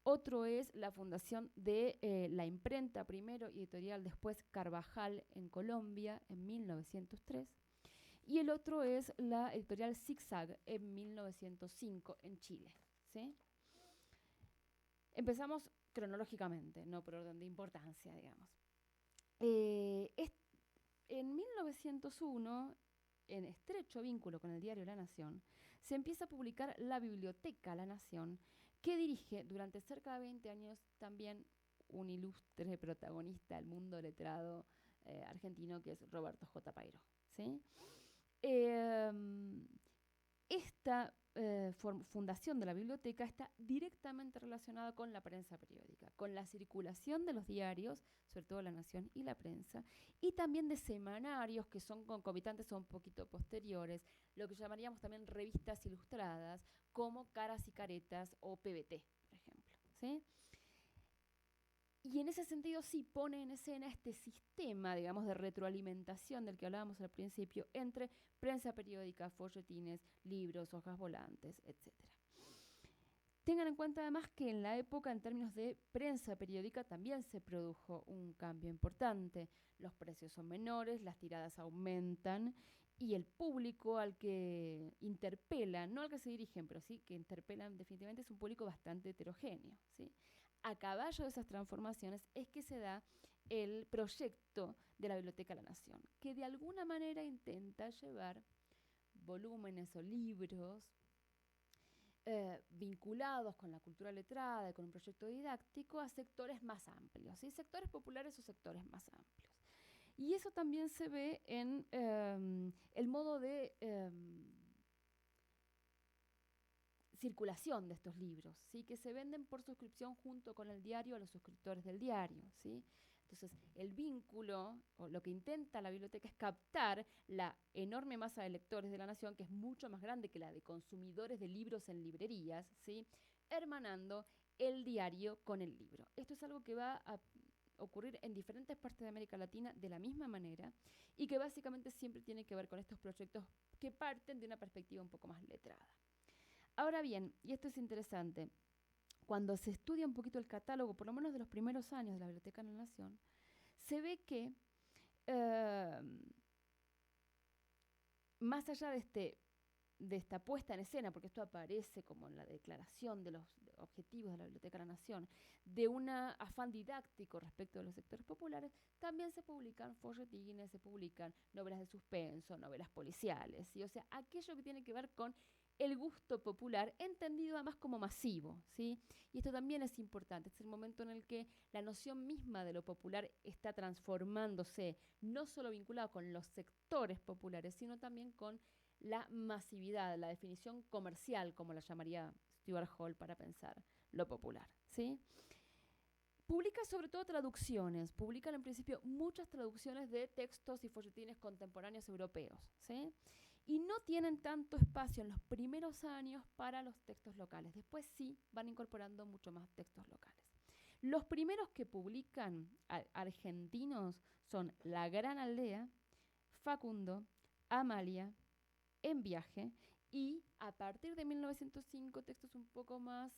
Speaker 1: Otro es la fundación de la imprenta, primero y editorial, después Carvajal en Colombia en 1903. Y el otro es la editorial Zigzag en 1905 en Chile, ¿sí? Empezamos cronológicamente, no por orden de importancia, digamos. En 1901, en estrecho vínculo con el diario La Nación, se empieza a publicar la Biblioteca La Nación, que dirige durante cerca de 20 años también un ilustre protagonista del mundo letrado argentino, que es Roberto J. Pairó, ¿sí? Eh, esta fundación de la biblioteca está directamente relacionada con la prensa periódica, con la circulación de los diarios, sobre todo La Nación y La Prensa, y también de semanarios que son concomitantes o un poquito posteriores, lo que llamaríamos también revistas ilustradas, como Caras y Caretas o PBT, por ejemplo, ¿sí? Y en ese sentido sí pone en escena este sistema, digamos, de retroalimentación del que hablábamos al principio entre prensa periódica, folletines, libros, hojas volantes, etcétera. Tengan en cuenta además que en la época, en términos de prensa periódica, también se produjo un cambio importante. Los precios son menores, las tiradas aumentan y el público al que interpelan, no al que se dirigen, pero sí que interpelan definitivamente, es un público bastante heterogéneo, ¿sí? A caballo de esas transformaciones es que se da el proyecto de la Biblioteca de la Nación, que de alguna manera intenta llevar volúmenes o libros vinculados con la cultura letrada y con un proyecto didáctico a sectores más amplios, ¿sí? Sectores populares o sectores más amplios. Y eso también se ve en el modo de circulación de estos libros, ¿sí? Que se venden por suscripción junto con el diario a los suscriptores del diario, ¿sí? Entonces, el vínculo, o lo que intenta la biblioteca, es captar la enorme masa de lectores de la Nación, que es mucho más grande que la de consumidores de libros en librerías, ¿sí? Hermanando el diario con el libro. Esto es algo que va a ocurrir en diferentes partes de América Latina de la misma manera y que básicamente siempre tiene que ver con estos proyectos que parten de una perspectiva un poco más letrada. Ahora bien, y esto es interesante, cuando se estudia un poquito el catálogo, por lo menos de los primeros años de la Biblioteca de la Nación, se ve que eh, más allá de esta puesta en escena, porque esto aparece como en la declaración de los objetivos de la Biblioteca de la Nación, de un afán didáctico respecto de los sectores populares, también se publican folletines, se publican novelas de suspenso, novelas policiales, ¿sí? O sea, aquello que tiene que ver con el gusto popular, entendido además como masivo, ¿sí? Y esto también es importante, es el momento en el que la noción misma de lo popular está transformándose, no solo vinculado con los sectores populares, sino también con la masividad, la definición comercial, como la llamaría Stuart Hall para pensar lo popular, ¿sí? Publica sobre todo traducciones, publican en principio muchas traducciones de textos y folletines contemporáneos europeos, ¿sí? Y no tienen tanto espacio en los primeros años para los textos locales. Después sí van incorporando mucho más textos locales. Los primeros que publican argentinos son La Gran Aldea, Facundo, Amalia, En Viaje y a partir de 1905 textos un poco más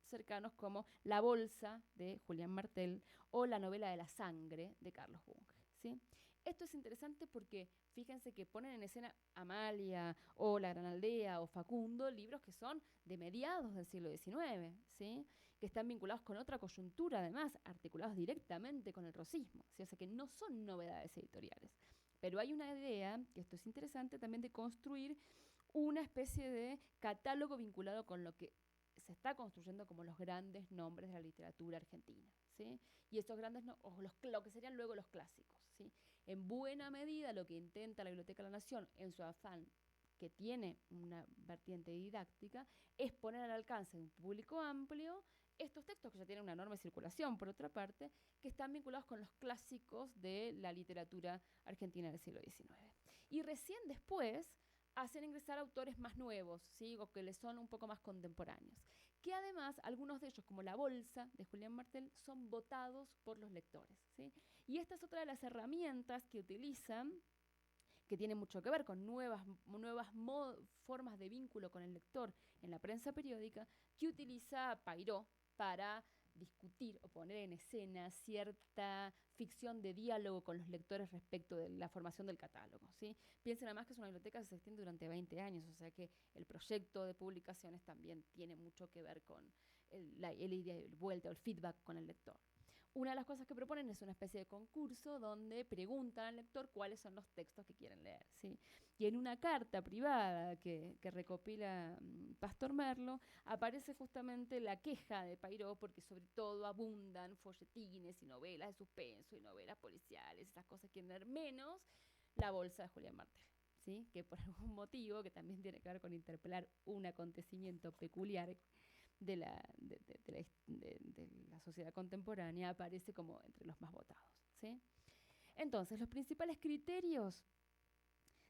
Speaker 1: cercanos como La Bolsa de Julián Martel o La Novela de la Sangre de Carlos Bunge, ¿sí? Esto es interesante porque fíjense que ponen en escena Amalia o La Gran Aldea o Facundo, libros que son de mediados del siglo XIX, ¿sí? Que están vinculados con otra coyuntura, además, articulados directamente con el rosismo, ¿sí? O sea que no son novedades editoriales. Pero hay una idea, que esto es interesante, también de construir una especie de catálogo vinculado con lo que se está construyendo como los grandes nombres de la literatura argentina, ¿sí? Y estos grandes, lo que serían luego los clásicos, ¿sí? En buena medida lo que intenta la Biblioteca de la Nación en su afán, que tiene una vertiente didáctica, es poner al alcance de un público amplio estos textos que ya tienen una enorme circulación, por otra parte, que están vinculados con los clásicos de la literatura argentina del siglo XIX. Y recién después hacen ingresar autores más nuevos, ¿sí? O que les son un poco más contemporáneos. Que además, algunos de ellos, como La Bolsa de Julián Martel, son votados por los lectores, ¿sí? Y esta es otra de las herramientas que utilizan, que tiene mucho que ver con nuevas formas de vínculo con el lector en la prensa periódica, que utiliza Pairó para discutir o poner en escena cierta ficción de diálogo con los lectores respecto de la formación del catálogo, ¿sí? Piensen además que es una biblioteca que se extiende durante 20 años, o sea que el proyecto de publicaciones también tiene mucho que ver con el ida y vuelta o el feedback con el lector. Una de las cosas que proponen es una especie de concurso donde preguntan al lector cuáles son los textos que quieren leer, ¿sí? Y en una carta privada que recopila Pastor Merlo, aparece justamente la queja de Poirot porque sobre todo abundan folletines y novelas de suspenso y novelas policiales, esas cosas que quieren menos la bolsa de Julián Martel, ¿sí? Que por algún motivo, que también tiene que ver con interpelar un acontecimiento peculiar de la sociedad contemporánea, aparece como entre los más votados, ¿sí? Entonces, los principales criterios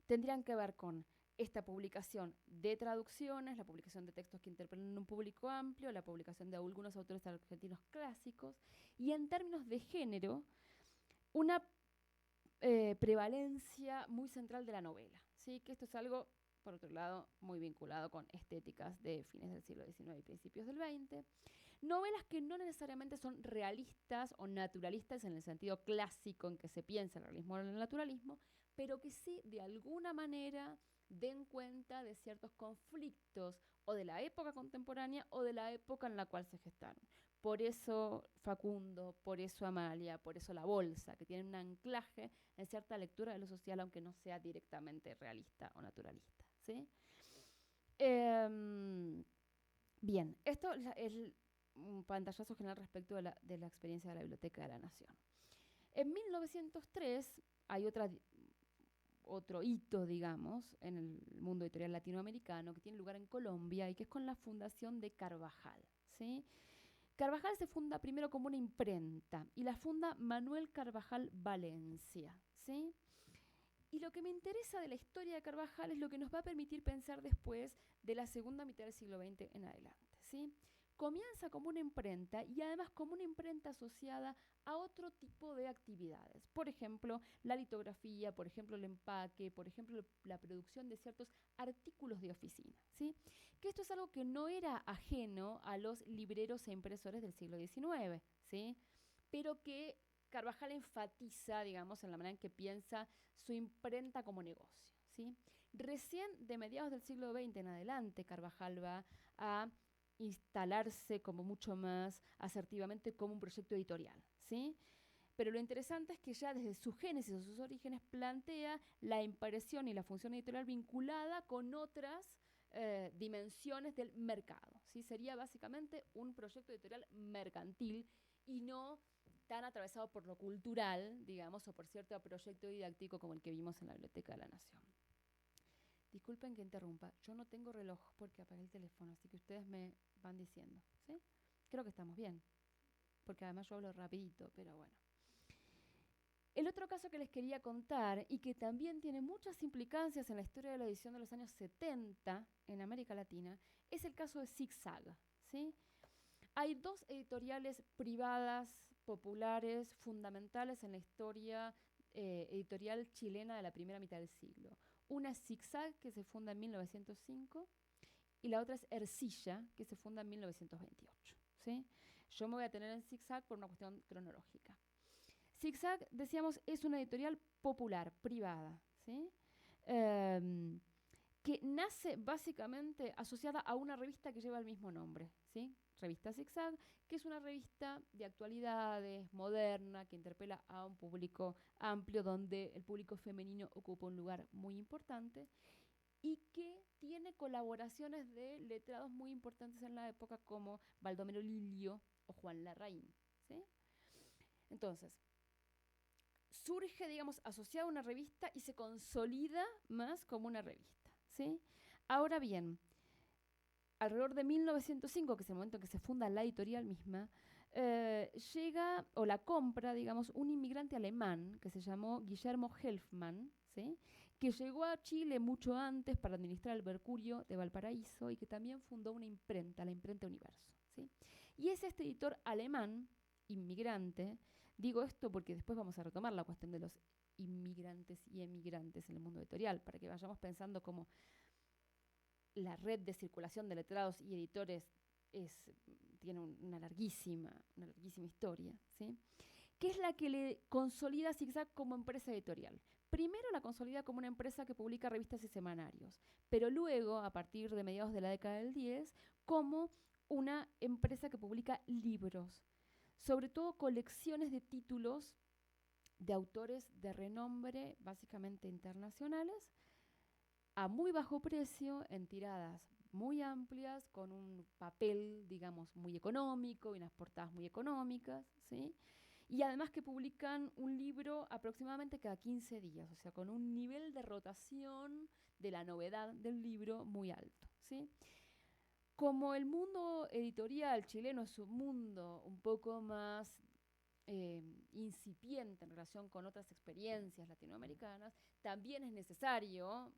Speaker 1: tendrían que ver con esta publicación de traducciones, la publicación de textos que interpelan un público amplio, la publicación de algunos autores argentinos clásicos, y en términos de género, una prevalencia muy central de la novela, ¿sí? Que esto es algo, por otro lado, muy vinculado con estéticas de fines del siglo XIX y principios del XX. Novelas que no necesariamente son realistas o naturalistas en el sentido clásico en que se piensa el realismo o el naturalismo, pero que sí, de alguna manera, den cuenta de ciertos conflictos o de la época contemporánea o de la época en la cual se gestaron. Por eso Facundo, por eso Amalia, por eso La Bolsa, que tienen un anclaje en cierta lectura de lo social, aunque no sea directamente realista o naturalista, ¿sí? Bien, esto es un pantallazo general respecto de la experiencia de la Biblioteca de la Nación. En 1903 hay otro hito, digamos, en el mundo editorial latinoamericano que tiene lugar en Colombia y que es con la fundación de Carvajal, ¿sí? Carvajal se funda primero como una imprenta y la funda Manuel Carvajal Valencia, ¿sí? Y lo que me interesa de la historia de Carvajal es lo que nos va a permitir pensar después de la segunda mitad del siglo XX en adelante, ¿sí? Comienza como una imprenta y además como una imprenta asociada a otro tipo de actividades. Por ejemplo, la litografía, por ejemplo, el empaque, por ejemplo, la producción de ciertos artículos de oficina, ¿sí? Que esto es algo que no era ajeno a los libreros e impresores del siglo XIX, ¿sí? Pero que Carvajal enfatiza, digamos, en la manera en que piensa su imprenta como negocio, ¿sí? Recién de mediados del siglo XX en adelante, Carvajal va a instalarse como mucho más asertivamente como un proyecto editorial, ¿sí? Pero lo interesante es que ya desde su génesis o sus orígenes plantea la impresión y la función editorial vinculada con otras dimensiones del mercado, ¿sí? Sería básicamente un proyecto editorial mercantil y no tan atravesado por lo cultural, digamos, o por cierto proyecto didáctico como el que vimos en la Biblioteca de la Nación. Disculpen que interrumpa, yo no tengo reloj porque apagué el teléfono, así que ustedes me van diciendo, ¿sí? Creo que estamos bien, porque además yo hablo rapidito, pero bueno. El otro caso que les quería contar y que también tiene muchas implicancias en la historia de la edición de los años 70 en América Latina es el caso de Zigzag, ¿sí? Hay dos editoriales privadas, populares, fundamentales en la historia editorial chilena de la primera mitad del siglo. Una es Zigzag, que se funda en 1905, y la otra es Ercilla, que se funda en 1928, ¿sí? Yo me voy a tener en Zigzag por una cuestión cronológica. Zigzag, decíamos, es una editorial popular, privada, ¿sí? Que nace básicamente asociada a una revista que lleva el mismo nombre, ¿sí? Revista Zigzag, que es una revista de actualidades, moderna, que interpela a un público amplio, donde el público femenino ocupa un lugar muy importante y que tiene colaboraciones de letrados muy importantes en la época como Baldomero Lillo o Juan Larraín, ¿sí? Entonces, surge, digamos, asociada a una revista y se consolida más como una revista, ¿sí? Ahora bien, alrededor de 1905, que es el momento en que se funda la editorial misma, llega o la compra, digamos, un inmigrante alemán que se llamó Guillermo Helfmann, ¿sí? Que llegó a Chile mucho antes para administrar el Mercurio de Valparaíso y que también fundó una imprenta, la Imprenta Universo, ¿sí? Y es este editor alemán, inmigrante, digo esto porque después vamos a retomar la cuestión de los inmigrantes y emigrantes en el mundo editorial, para que vayamos pensando cómo la red de circulación de letrados y editores tiene una larguísima historia, ¿sí? Que es la que le consolida a Zigzag como empresa editorial. Primero la consolida como una empresa que publica revistas y semanarios, pero luego, a partir de mediados de la década del 10, como una empresa que publica libros, sobre todo colecciones de títulos de autores de renombre, básicamente internacionales, a muy bajo precio, en tiradas muy amplias, con un papel, digamos, muy económico y unas portadas muy económicas, ¿sí? Y además que publican un libro aproximadamente cada 15 días, o sea, con un nivel de rotación de la novedad del libro muy alto, ¿sí? Como el mundo editorial chileno es un mundo un poco más incipiente en relación con otras experiencias latinoamericanas, también es necesario,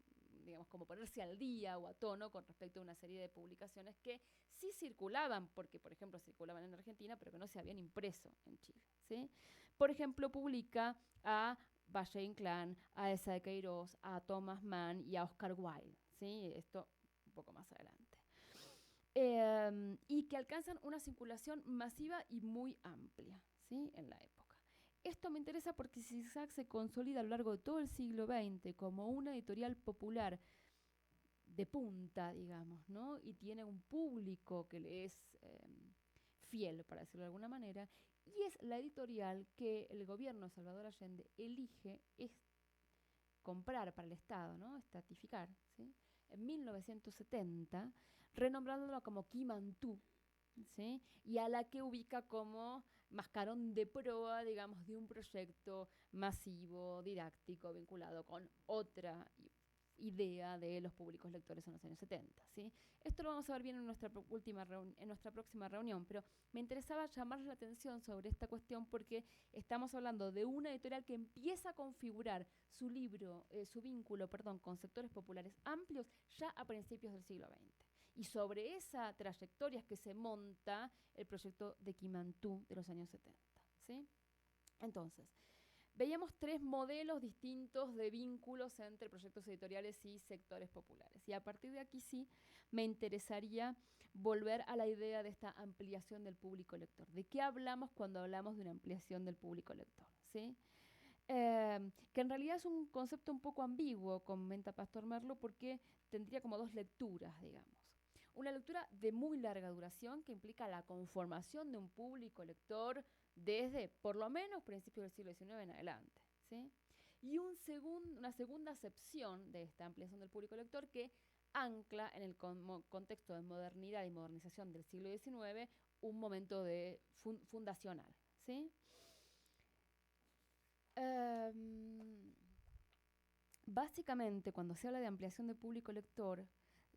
Speaker 1: digamos, como ponerse al día o a tono con respecto a una serie de publicaciones que sí circulaban, porque por ejemplo circulaban en Argentina, pero que no se habían impreso en Chile, ¿sí? Por ejemplo, publica a Valle Inclán, a Esa de Queiroz, a Thomas Mann y a Oscar Wilde, ¿sí? Esto un poco más adelante. Y que alcanzan una circulación masiva y muy amplia, ¿sí? En la época. Esto me interesa porque Zigzag se consolida a lo largo de todo el siglo XX como una editorial popular de punta, digamos, ¿no? Y tiene un público que le es fiel, para decirlo de alguna manera, y es la editorial que el gobierno de Salvador Allende elige comprar para el Estado, ¿no? Estatificar, ¿sí? En 1970, renombrándola como Kimantú, ¿sí? Y a la que ubica como mascarón de proa, digamos, de un proyecto masivo, didáctico, vinculado con otra idea de los públicos lectores en los años 70, ¿sí? Esto lo vamos a ver bien en nuestra, en nuestra próxima reunión, pero me interesaba llamarles la atención sobre esta cuestión porque estamos hablando de una editorial que empieza a configurar su libro, su vínculo, perdón, con sectores populares amplios ya a principios del siglo XX. Y sobre esa trayectoria es que se monta el proyecto de Kimantú de los años 70, ¿sí? Entonces, veíamos tres modelos distintos de vínculos entre proyectos editoriales y sectores populares. Y a partir de aquí sí me interesaría volver a la idea de esta ampliación del público lector. ¿De qué hablamos cuando hablamos de una ampliación del público lector? ¿Sí? Que en realidad es un concepto un poco ambiguo, comenta Pastor Merlo, porque tendría como dos lecturas, digamos. Una lectura de muy larga duración que implica la conformación de un público lector desde por lo menos principios del siglo XIX en adelante, ¿sí? Y una segunda acepción de esta ampliación del público lector que ancla en el contexto de modernidad y modernización del siglo XIX un momento de fundacional, ¿sí? Um, Básicamente, cuando se habla de ampliación de público lector,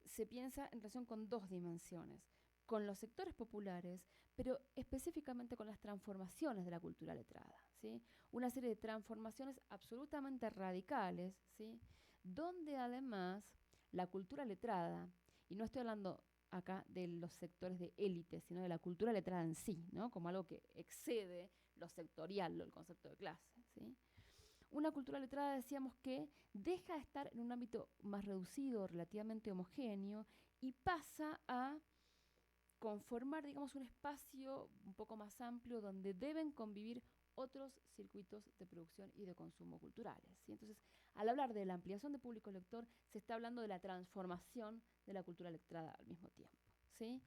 Speaker 1: se piensa en relación con dos dimensiones, con los sectores populares, pero específicamente con las transformaciones de la cultura letrada, ¿sí? Una serie de transformaciones absolutamente radicales, ¿sí? Donde además la cultura letrada, y no estoy hablando acá de los sectores de élite, sino de la cultura letrada en sí, ¿no? Como algo que excede lo sectorial, el concepto de clase, ¿sí? Una cultura letrada decíamos que deja de estar en un ámbito más reducido, relativamente homogéneo, y pasa a conformar, digamos, un espacio un poco más amplio donde deben convivir otros circuitos de producción y de consumo culturales, ¿sí? Entonces, al hablar de la ampliación de público lector, se está hablando de la transformación de la cultura letrada al mismo tiempo, ¿sí?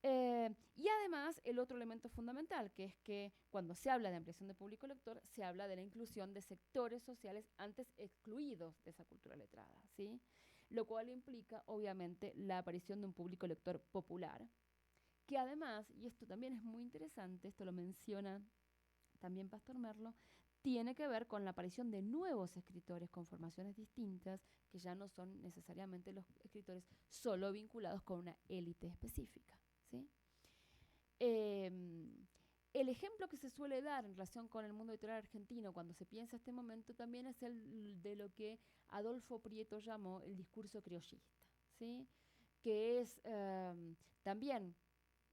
Speaker 1: Y además, el otro elemento fundamental, que es que cuando se habla de ampliación de público lector, se habla de la inclusión de sectores sociales antes excluidos de esa cultura letrada, ¿sí? Lo cual implica, obviamente, la aparición de un público lector popular, que además, y esto también es muy interesante, esto lo menciona también Pastor Merlo, tiene que ver con la aparición de nuevos escritores con formaciones distintas, que ya no son necesariamente los escritores solo vinculados con una élite específica, ¿sí? Eh, el ejemplo que se suele dar en relación con el mundo editorial argentino cuando se piensa este momento también es el de lo que Adolfo Prieto llamó el discurso criollista, ¿sí? Que es también,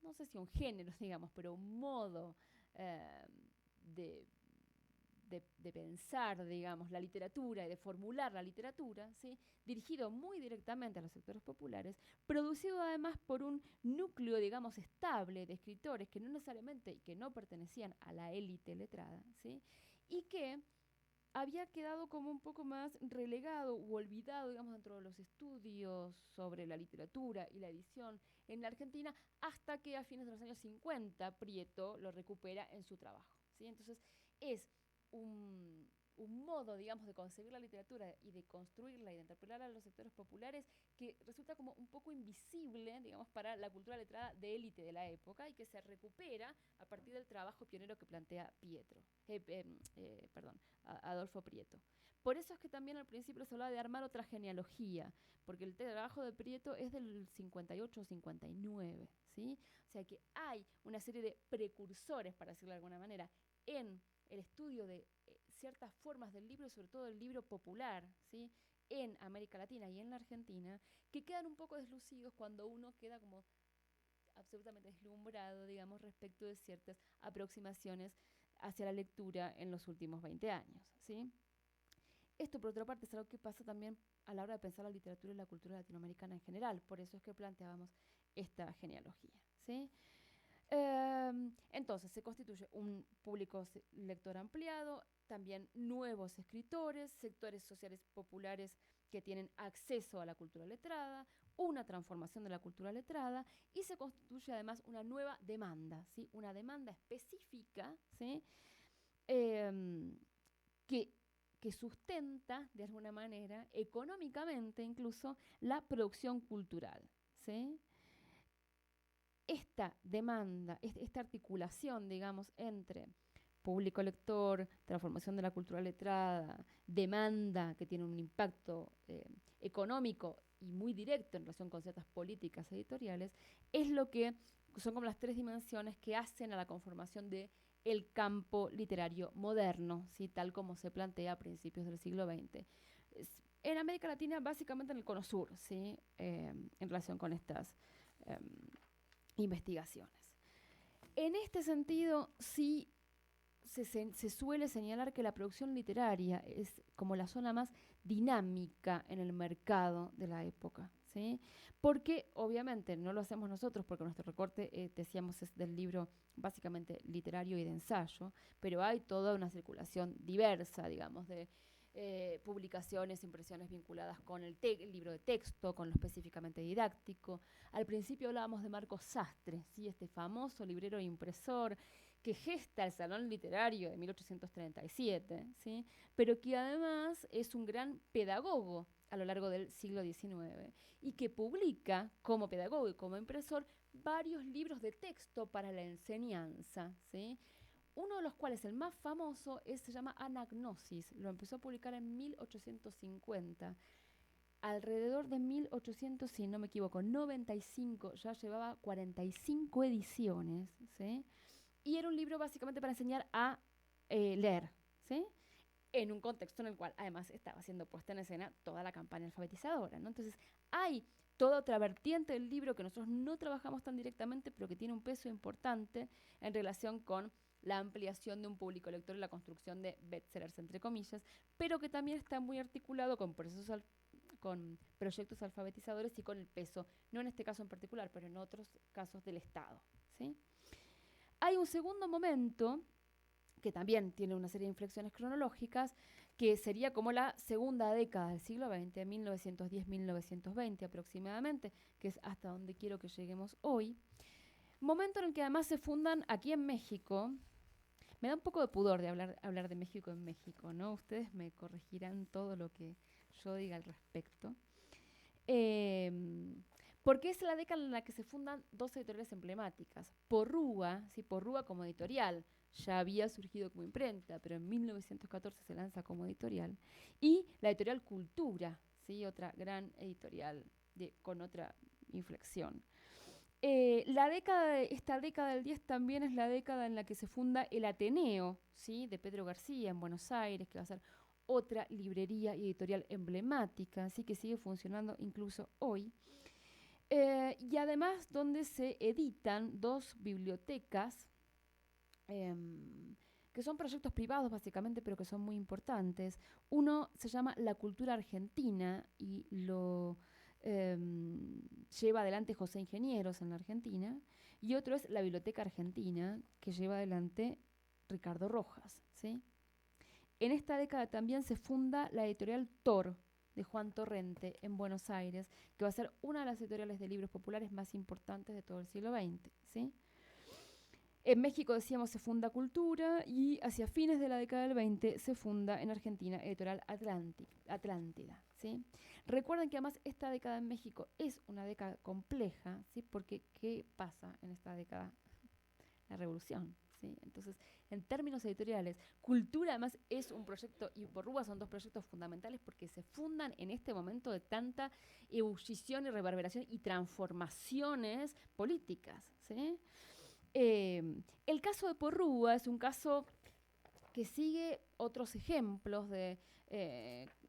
Speaker 1: no sé si un género, digamos, pero un modo eh, de, de pensar, digamos, la literatura y de formular la literatura, ¿sí? Dirigido muy directamente a los sectores populares, producido además por un núcleo, digamos, estable de escritores que no necesariamente y que no pertenecían a la élite letrada, ¿sí? Y que había quedado como un poco más relegado u olvidado, digamos, dentro de los estudios sobre la literatura y la edición en la Argentina, hasta que a fines de los años 50 Prieto lo recupera en su trabajo, ¿sí? Entonces es un modo, digamos, de concebir la literatura y de construirla y de interpelarla a los sectores populares que resulta como un poco invisible, digamos, para la cultura letrada de élite de la época y que se recupera a partir del trabajo pionero que plantea Adolfo Prieto. Por eso es que también al principio se hablaba de armar otra genealogía, porque el trabajo de Prieto es del 58 o 59, ¿sí? O sea que hay una serie de precursores, para decirlo de alguna manera, en el estudio de ciertas formas del libro y sobre todo del libro popular, ¿sí? En América Latina y en la Argentina, que quedan un poco deslucidos cuando uno queda como absolutamente deslumbrado, digamos, respecto de ciertas aproximaciones hacia la lectura en los últimos 20 años, ¿sí? Esto, por otra parte, es algo que pasa también a la hora de pensar la literatura y la cultura latinoamericana en general. Por eso es que planteábamos esta genealogía, ¿sí? Entonces, se constituye un público lector ampliado, también nuevos escritores, sectores sociales populares que tienen acceso a la cultura letrada, una transformación de la cultura letrada y se constituye además una nueva demanda, ¿sí? Una demanda específica, ¿sí? Eh, que, que sustenta de alguna manera, económicamente incluso, la producción cultural, ¿sí? Esta demanda, esta articulación, digamos, entre público lector, transformación de la cultura letrada, demanda que tiene un impacto económico y muy directo en relación con ciertas políticas editoriales, es lo que son como las tres dimensiones que hacen a la conformación de el campo literario moderno, ¿sí? Tal como se plantea a principios del siglo XX. En América Latina, básicamente en el Cono Sur, ¿sí? En relación con estas eh, investigaciones. En este sentido, sí se suele señalar que la producción literaria es como la zona más dinámica en el mercado de la época, ¿sí? Porque obviamente no lo hacemos nosotros, porque nuestro recorte, decíamos, es del libro básicamente literario y de ensayo, pero hay toda una circulación diversa, digamos, de publicaciones, impresiones vinculadas con el libro de texto, con lo específicamente didáctico. Al principio hablábamos de Marcos Sastre, ¿sí? Este famoso librero e impresor que gesta el Salón Literario de 1837, ¿sí? Pero que además es un gran pedagogo a lo largo del siglo XIX y que publica como pedagogo y como impresor varios libros de texto para la enseñanza, ¿sí? Uno de los cuales, el más famoso, se llama Anagnosis. Lo empezó a publicar en 1850. Alrededor de 1800, si no me equivoco, 95, ya llevaba 45 ediciones, ¿sí? Y era un libro básicamente para enseñar a leer, ¿sí? En un contexto en el cual además estaba siendo puesta en escena toda la campaña alfabetizadora, ¿no? Entonces hay toda otra vertiente del libro que nosotros no trabajamos tan directamente, pero que tiene un peso importante en relación con la ampliación de un público lector y la construcción de bestsellers, entre comillas, pero que también está muy articulado con proyectos alfabetizadores y con el peso, no en este caso en particular, pero en otros casos del Estado, ¿sí? Hay un segundo momento que también tiene una serie de inflexiones cronológicas, que sería como la segunda década del siglo XX, 1910-1920 aproximadamente, que es hasta donde quiero que lleguemos hoy. Momento en el que además se fundan aquí en México. Me da un poco de pudor de hablar de México en México, ¿no? Ustedes me corregirán todo lo que yo diga al respecto. Eh, Porque es la década en la que se fundan dos editoriales emblemáticas. Porrúa, ¿sí? Porrúa como editorial, ya había surgido como imprenta, pero en 1914 se lanza como editorial. Y la editorial Cultura, ¿sí? Otra gran editorial con otra inflexión. Esta década del 10 también es la década en la que se funda el Ateneo, ¿sí? De Pedro García en Buenos Aires, que va a ser otra librería y editorial emblemática, así que sigue funcionando incluso hoy. Y además donde se editan dos bibliotecas, que son proyectos privados básicamente, pero que son muy importantes. Uno se llama La Cultura Argentina y lo lleva adelante José Ingenieros en la Argentina, y otro es la Biblioteca Argentina, que lleva adelante Ricardo Rojas, ¿sí? En esta década también se funda la editorial Tor, de Juan Torrente, en Buenos Aires, que va a ser una de las editoriales de libros populares más importantes de todo el siglo XX, ¿sí? En México, decíamos, se funda Cultura y hacia fines de la década del 20 se funda en Argentina Editorial Atlántida. ¿Sí? Recuerden que además esta década en México es una década compleja, ¿sí? Porque ¿qué pasa en esta década? La revolución. ¿Sí? Entonces, en términos editoriales, Cultura además es un proyecto, y Porrúa son dos proyectos fundamentales porque se fundan en este momento de tanta ebullición y reverberación y transformaciones políticas. ¿Sí? El caso de Porrúa es un caso que sigue otros ejemplos de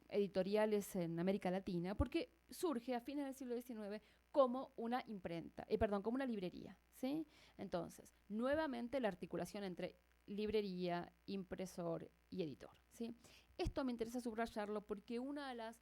Speaker 1: editoriales en América Latina, porque surge a fines del siglo XIX como una imprenta, como una librería, ¿sí? Entonces, nuevamente la articulación entre librería, impresor y editor, ¿sí? Esto me interesa subrayarlo porque una de las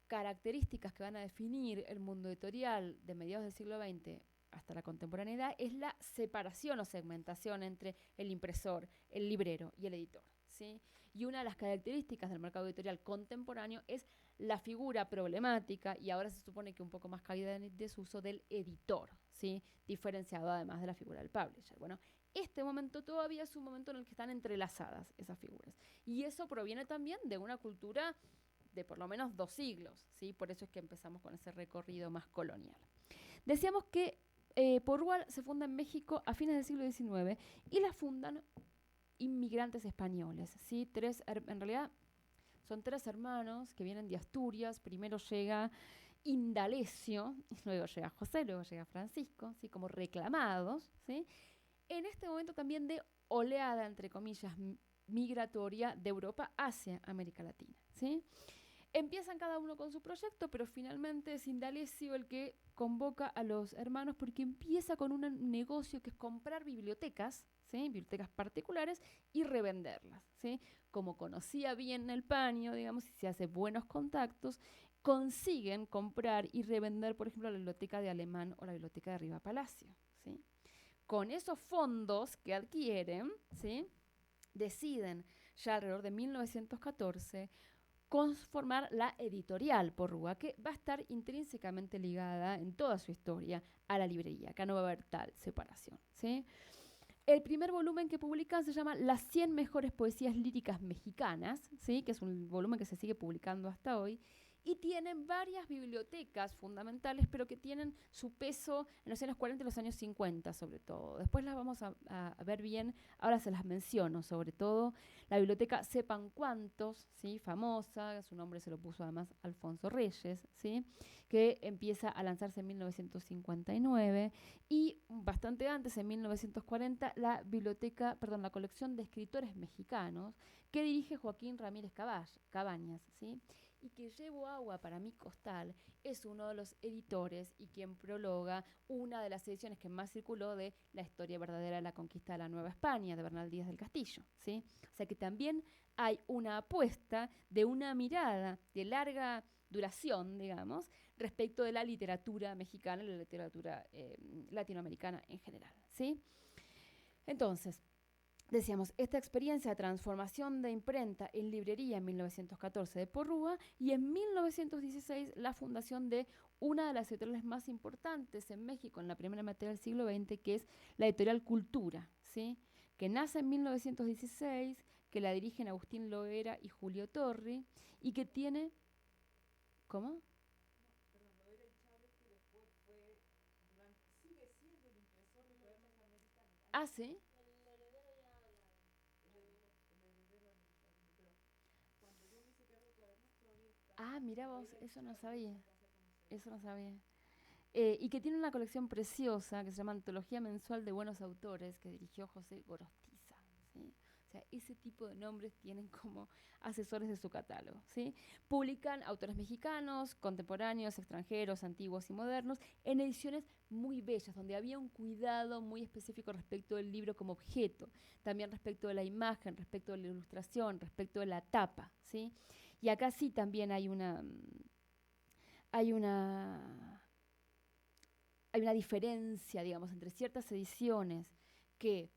Speaker 1: características que van a definir el mundo editorial de mediados del siglo XX hasta la contemporaneidad es la separación o segmentación entre el impresor, el librero y el editor. ¿Sí? Y una de las características del mercado editorial contemporáneo es la figura problemática, y ahora se supone que un poco más caída en desuso, del editor, ¿sí? Diferenciado además de la figura del publisher. Bueno, este momento todavía es un momento en el que están entrelazadas esas figuras. Y eso proviene también de una cultura de por lo menos 2 siglos, ¿sí? Por eso es que empezamos con ese recorrido más colonial. Decíamos que Porrual se funda en México a fines del siglo XIX y la fundan inmigrantes españoles, ¿sí? En realidad son 3 hermanos que vienen de Asturias. Primero llega Indalecio, luego llega José, luego llega Francisco, ¿sí? Como reclamados, ¿sí? En este momento también de oleada, entre comillas, migratoria de Europa hacia América Latina, ¿sí? Empiezan cada uno con su proyecto, pero finalmente es Indalecio el que convoca a los hermanos porque empieza con un negocio que es comprar bibliotecas, ¿sí? Bibliotecas particulares, y revenderlas, ¿sí? Como conocía bien el paño, digamos, y se hace buenos contactos, consiguen comprar y revender, por ejemplo, la biblioteca de Alemán o la biblioteca de Riva Palacio, ¿sí? Con esos fondos que adquieren, ¿sí? Deciden ya alrededor de 1914 conformar la editorial Porrúa, que va a estar intrínsecamente ligada en toda su historia a la librería. Acá no va a haber tal separación, ¿sí? El primer volumen que publican se llama Las 100 mejores poesías líricas mexicanas, ¿sí? Que es un volumen que se sigue publicando hasta hoy, y tienen varias bibliotecas fundamentales, pero que tienen su peso en los años 40 y los años 50, sobre todo. Después las vamos a ver bien, ahora se las menciono, sobre todo la biblioteca Sepan Cuántos, ¿sí? Famosa, su nombre se lo puso además Alfonso Reyes, ¿sí? Que empieza a lanzarse en 1959, y bastante antes, en 1940, la colección de escritores mexicanos que dirige Joaquín Ramírez Cabañas, ¿sí? Y que Llevo agua para mi costal es uno de los editores y quien prologa una de las ediciones que más circuló de La historia verdadera de la conquista de la Nueva España, de Bernal Díaz del Castillo, ¿sí? O sea que también hay una apuesta de una mirada de larga duración, digamos, respecto de la literatura mexicana y la literatura latinoamericana en general, ¿sí? Entonces, decíamos, esta experiencia de transformación de imprenta en librería en 1914 de Porrúa, y en 1916 la fundación de una de las editoriales más importantes en México en la primera mitad del siglo XX, que es la editorial Cultura, ¿sí? Que nace en 1916, que la dirigen Agustín Loera y Julio Torri, y que tiene... ¿Cómo? Ah, sí. Ah, mira vos, eso no sabía. Eso no sabía. Y que tiene una colección preciosa que se llama Antología Mensual de Buenos Autores, que dirigió José Gorostiza, ¿sí? O sea, ese tipo de nombres tienen como asesores de su catálogo, ¿sí? Publican autores mexicanos, contemporáneos, extranjeros, antiguos y modernos, en ediciones muy bellas, donde había un cuidado muy específico respecto del libro como objeto, también respecto de la imagen, respecto de la ilustración, respecto de la tapa, ¿sí? Y acá sí también hay una hay una diferencia, digamos, entre ciertas ediciones que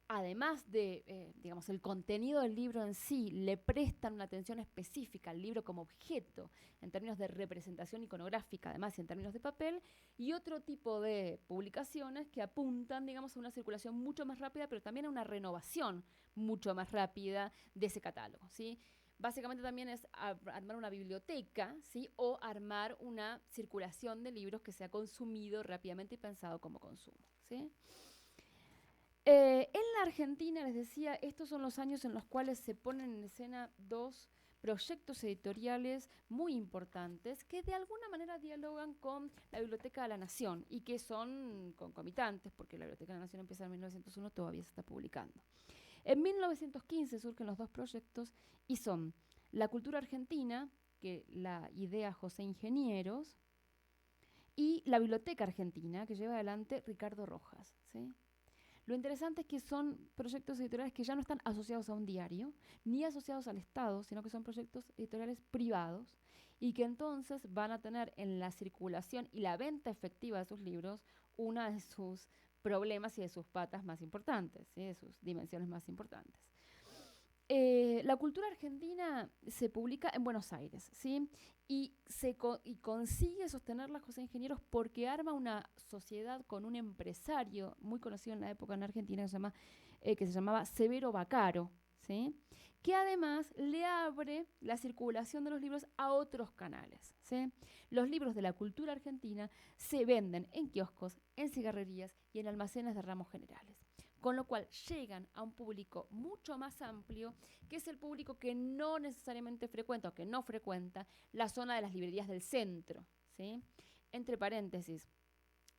Speaker 1: además de, digamos, el contenido del libro en sí, le prestan una atención específica al libro como objeto, en términos de representación iconográfica, además, y en términos de papel, y otro tipo de publicaciones que apuntan, digamos, a una circulación mucho más rápida, pero también a una renovación mucho más rápida de ese catálogo, ¿sí? Básicamente también es armar una biblioteca, ¿sí? O armar una circulación de libros que sea consumido rápidamente y pensado como consumo, ¿sí? En la Argentina, les decía, estos son los años en los cuales se ponen en escena dos proyectos editoriales muy importantes que de alguna manera dialogan con la Biblioteca de la Nación y que son concomitantes, porque la Biblioteca de la Nación empieza en 1901, todavía se está publicando. En 1915 surgen los dos proyectos y son la cultura argentina, que la idea José Ingenieros, y la Biblioteca Argentina, que lleva adelante Ricardo Rojas, ¿sí? Lo interesante es que son proyectos editoriales que ya no están asociados a un diario, ni asociados al Estado, sino que son proyectos editoriales privados y que entonces van a tener en la circulación y la venta efectiva de sus libros una de sus problemas y de sus patas más importantes, ¿sí? De sus dimensiones más importantes. La cultura argentina se publica en Buenos Aires, ¿sí? Y consigue sostenerla José Ingenieros porque arma una sociedad con un empresario muy conocido en la época en Argentina que se llamaba Severo Bacaro, ¿sí? Que además le abre la circulación de los libros a otros canales, ¿sí? Los libros de la cultura argentina se venden en kioscos, en cigarrerías y en almacenes de ramos generales, con lo cual llegan a un público mucho más amplio, que es el público que no necesariamente frecuenta o que no frecuenta la zona de las librerías del centro, ¿sí? Entre paréntesis,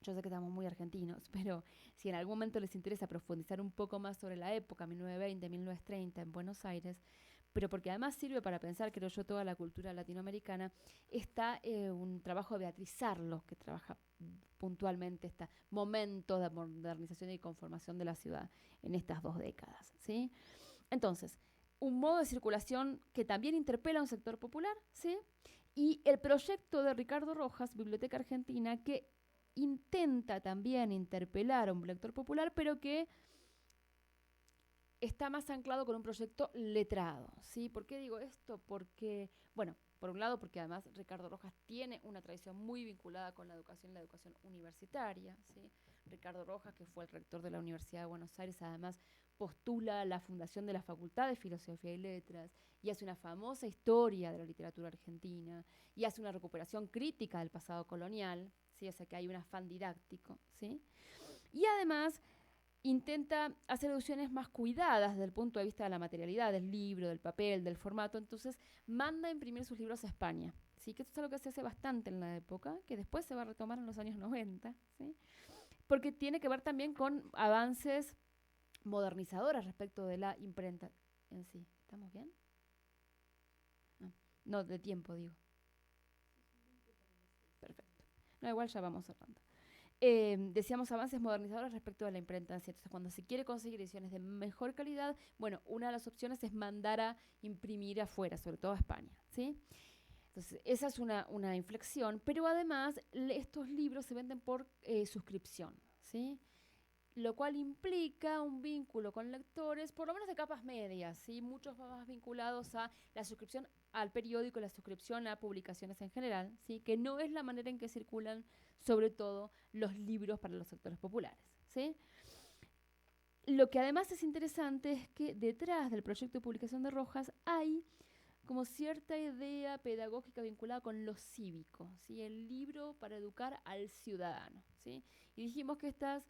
Speaker 1: yo sé que estamos muy argentinos, pero si en algún momento les interesa profundizar un poco más sobre la época 1920, 1930 en Buenos Aires, pero porque además sirve para pensar, creo yo, toda la cultura latinoamericana, está un trabajo de Beatriz Sarlo, que trabaja puntualmente este momento de modernización y conformación de la ciudad en estas 2 décadas, ¿sí? Entonces, un modo de circulación que también interpela a un sector popular, ¿sí? Y el proyecto de Ricardo Rojas, Biblioteca Argentina, que intenta también interpelar a un lector popular, pero que está más anclado con un proyecto letrado, ¿sí? ¿Por qué digo esto? Porque, bueno, por un lado, porque además Ricardo Rojas tiene una tradición muy vinculada con la educación universitaria, ¿sí? Ricardo Rojas, que fue el rector de la Universidad de Buenos Aires, además postula la fundación de la Facultad de Filosofía y Letras y hace una famosa historia de la literatura argentina y hace una recuperación crítica del pasado colonial, ¿sí? O sea que hay un afán didáctico, ¿sí? Y además intenta hacer ediciones más cuidadas desde el punto de vista de la materialidad, del libro, del papel, del formato. Entonces manda a imprimir sus libros a España, ¿sí? Que esto es algo que se hace bastante en la época, que después se va a retomar en los años 90, ¿sí? Porque tiene que ver también con avances modernizadores respecto de la imprenta en sí. ¿Estamos bien? No, no de tiempo, digo. Perfecto. No, igual ya vamos cerrando. Decíamos avances modernizadores respecto a la imprenta. Entonces, cuando se quiere conseguir ediciones de mejor calidad, bueno, una de las opciones es mandar a imprimir afuera, sobre todo a España, ¿sí? Entonces, esa es una inflexión, pero además estos libros se venden por suscripción, ¿sí? Lo cual implica un vínculo con lectores, por lo menos de capas medias, ¿sí? Muchos más vinculados a la suscripción al periódico, la suscripción a publicaciones en general, ¿sí? Que no es la manera en que circulan, sobre todo, los libros para los sectores populares, ¿sí? Lo que además es interesante es que detrás del proyecto de publicación de Rojas hay como cierta idea pedagógica vinculada con lo cívico, ¿sí? El libro para educar al ciudadano, ¿sí? Y dijimos que estas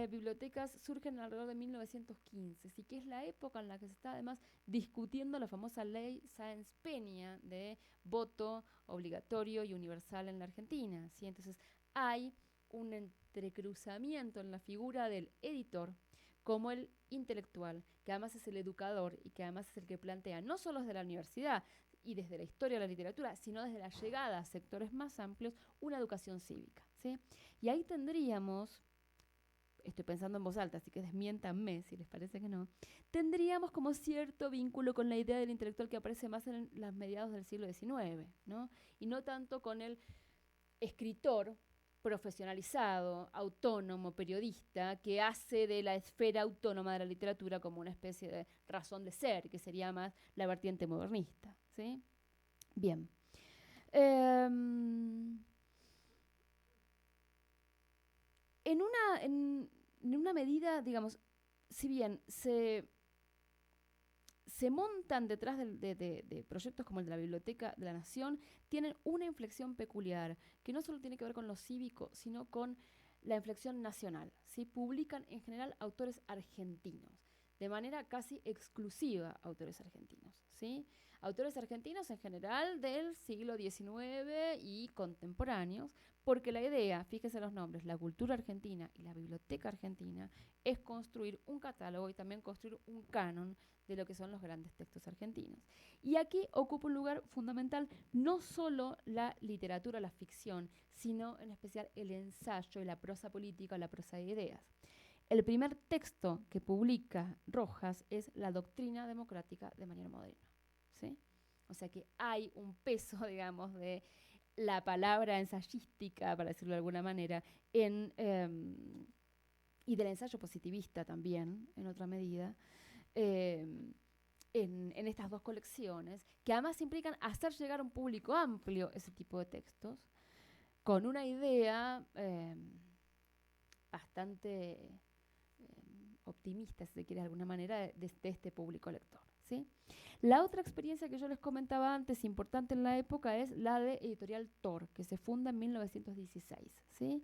Speaker 1: bibliotecas surgen alrededor de 1915, ¿sí? Que es la época en la que se está además discutiendo la famosa ley Sáenz Peña de voto obligatorio y universal en la Argentina, ¿sí? Entonces hay un entrecruzamiento en la figura del editor como el intelectual, que además es el educador y que además es el que plantea, no solo desde la universidad y desde la historia de la literatura, sino desde la llegada a sectores más amplios, una educación cívica, ¿sí? Y ahí tendríamos, estoy pensando en voz alta, así que desmiéntanme si les parece que no, tendríamos como cierto vínculo con la idea del intelectual que aparece más en los mediados del siglo XIX, ¿no? Y no tanto con el escritor profesionalizado, autónomo, periodista, que hace de la esfera autónoma de la literatura como una especie de razón de ser, que sería más la vertiente modernista. ¿Sí? Bien. Em, en una medida, digamos, si bien se montan detrás de proyectos como el de la Biblioteca de la Nación, tienen una inflexión peculiar, que no solo tiene que ver con lo cívico, sino con la inflexión nacional. ¿Sí? Publican en general autores argentinos, de manera casi exclusiva autores argentinos. ¿Sí? Autores argentinos en general del siglo XIX y contemporáneos, porque la idea, fíjense los nombres, la cultura argentina y la biblioteca argentina, es construir un catálogo y también construir un canon de lo que son los grandes textos argentinos. Y aquí ocupa un lugar fundamental no solo la literatura, la ficción, sino en especial el ensayo y la prosa política, la prosa de ideas. El primer texto que publica Rojas es La doctrina democrática de Mariano Moreno. ¿Sí? O sea que hay un peso, digamos, de la palabra ensayística, para decirlo de alguna manera, y del ensayo positivista también, en otra medida, eh, en estas dos colecciones, que además implican hacer llegar a un público amplio ese tipo de textos, con una idea bastante optimista, si se quiere de alguna manera, de este público lector. ¿Sí? La otra experiencia que yo les comentaba antes, importante en la época, es la de Editorial Tor, que se funda en 1916. ¿Sí?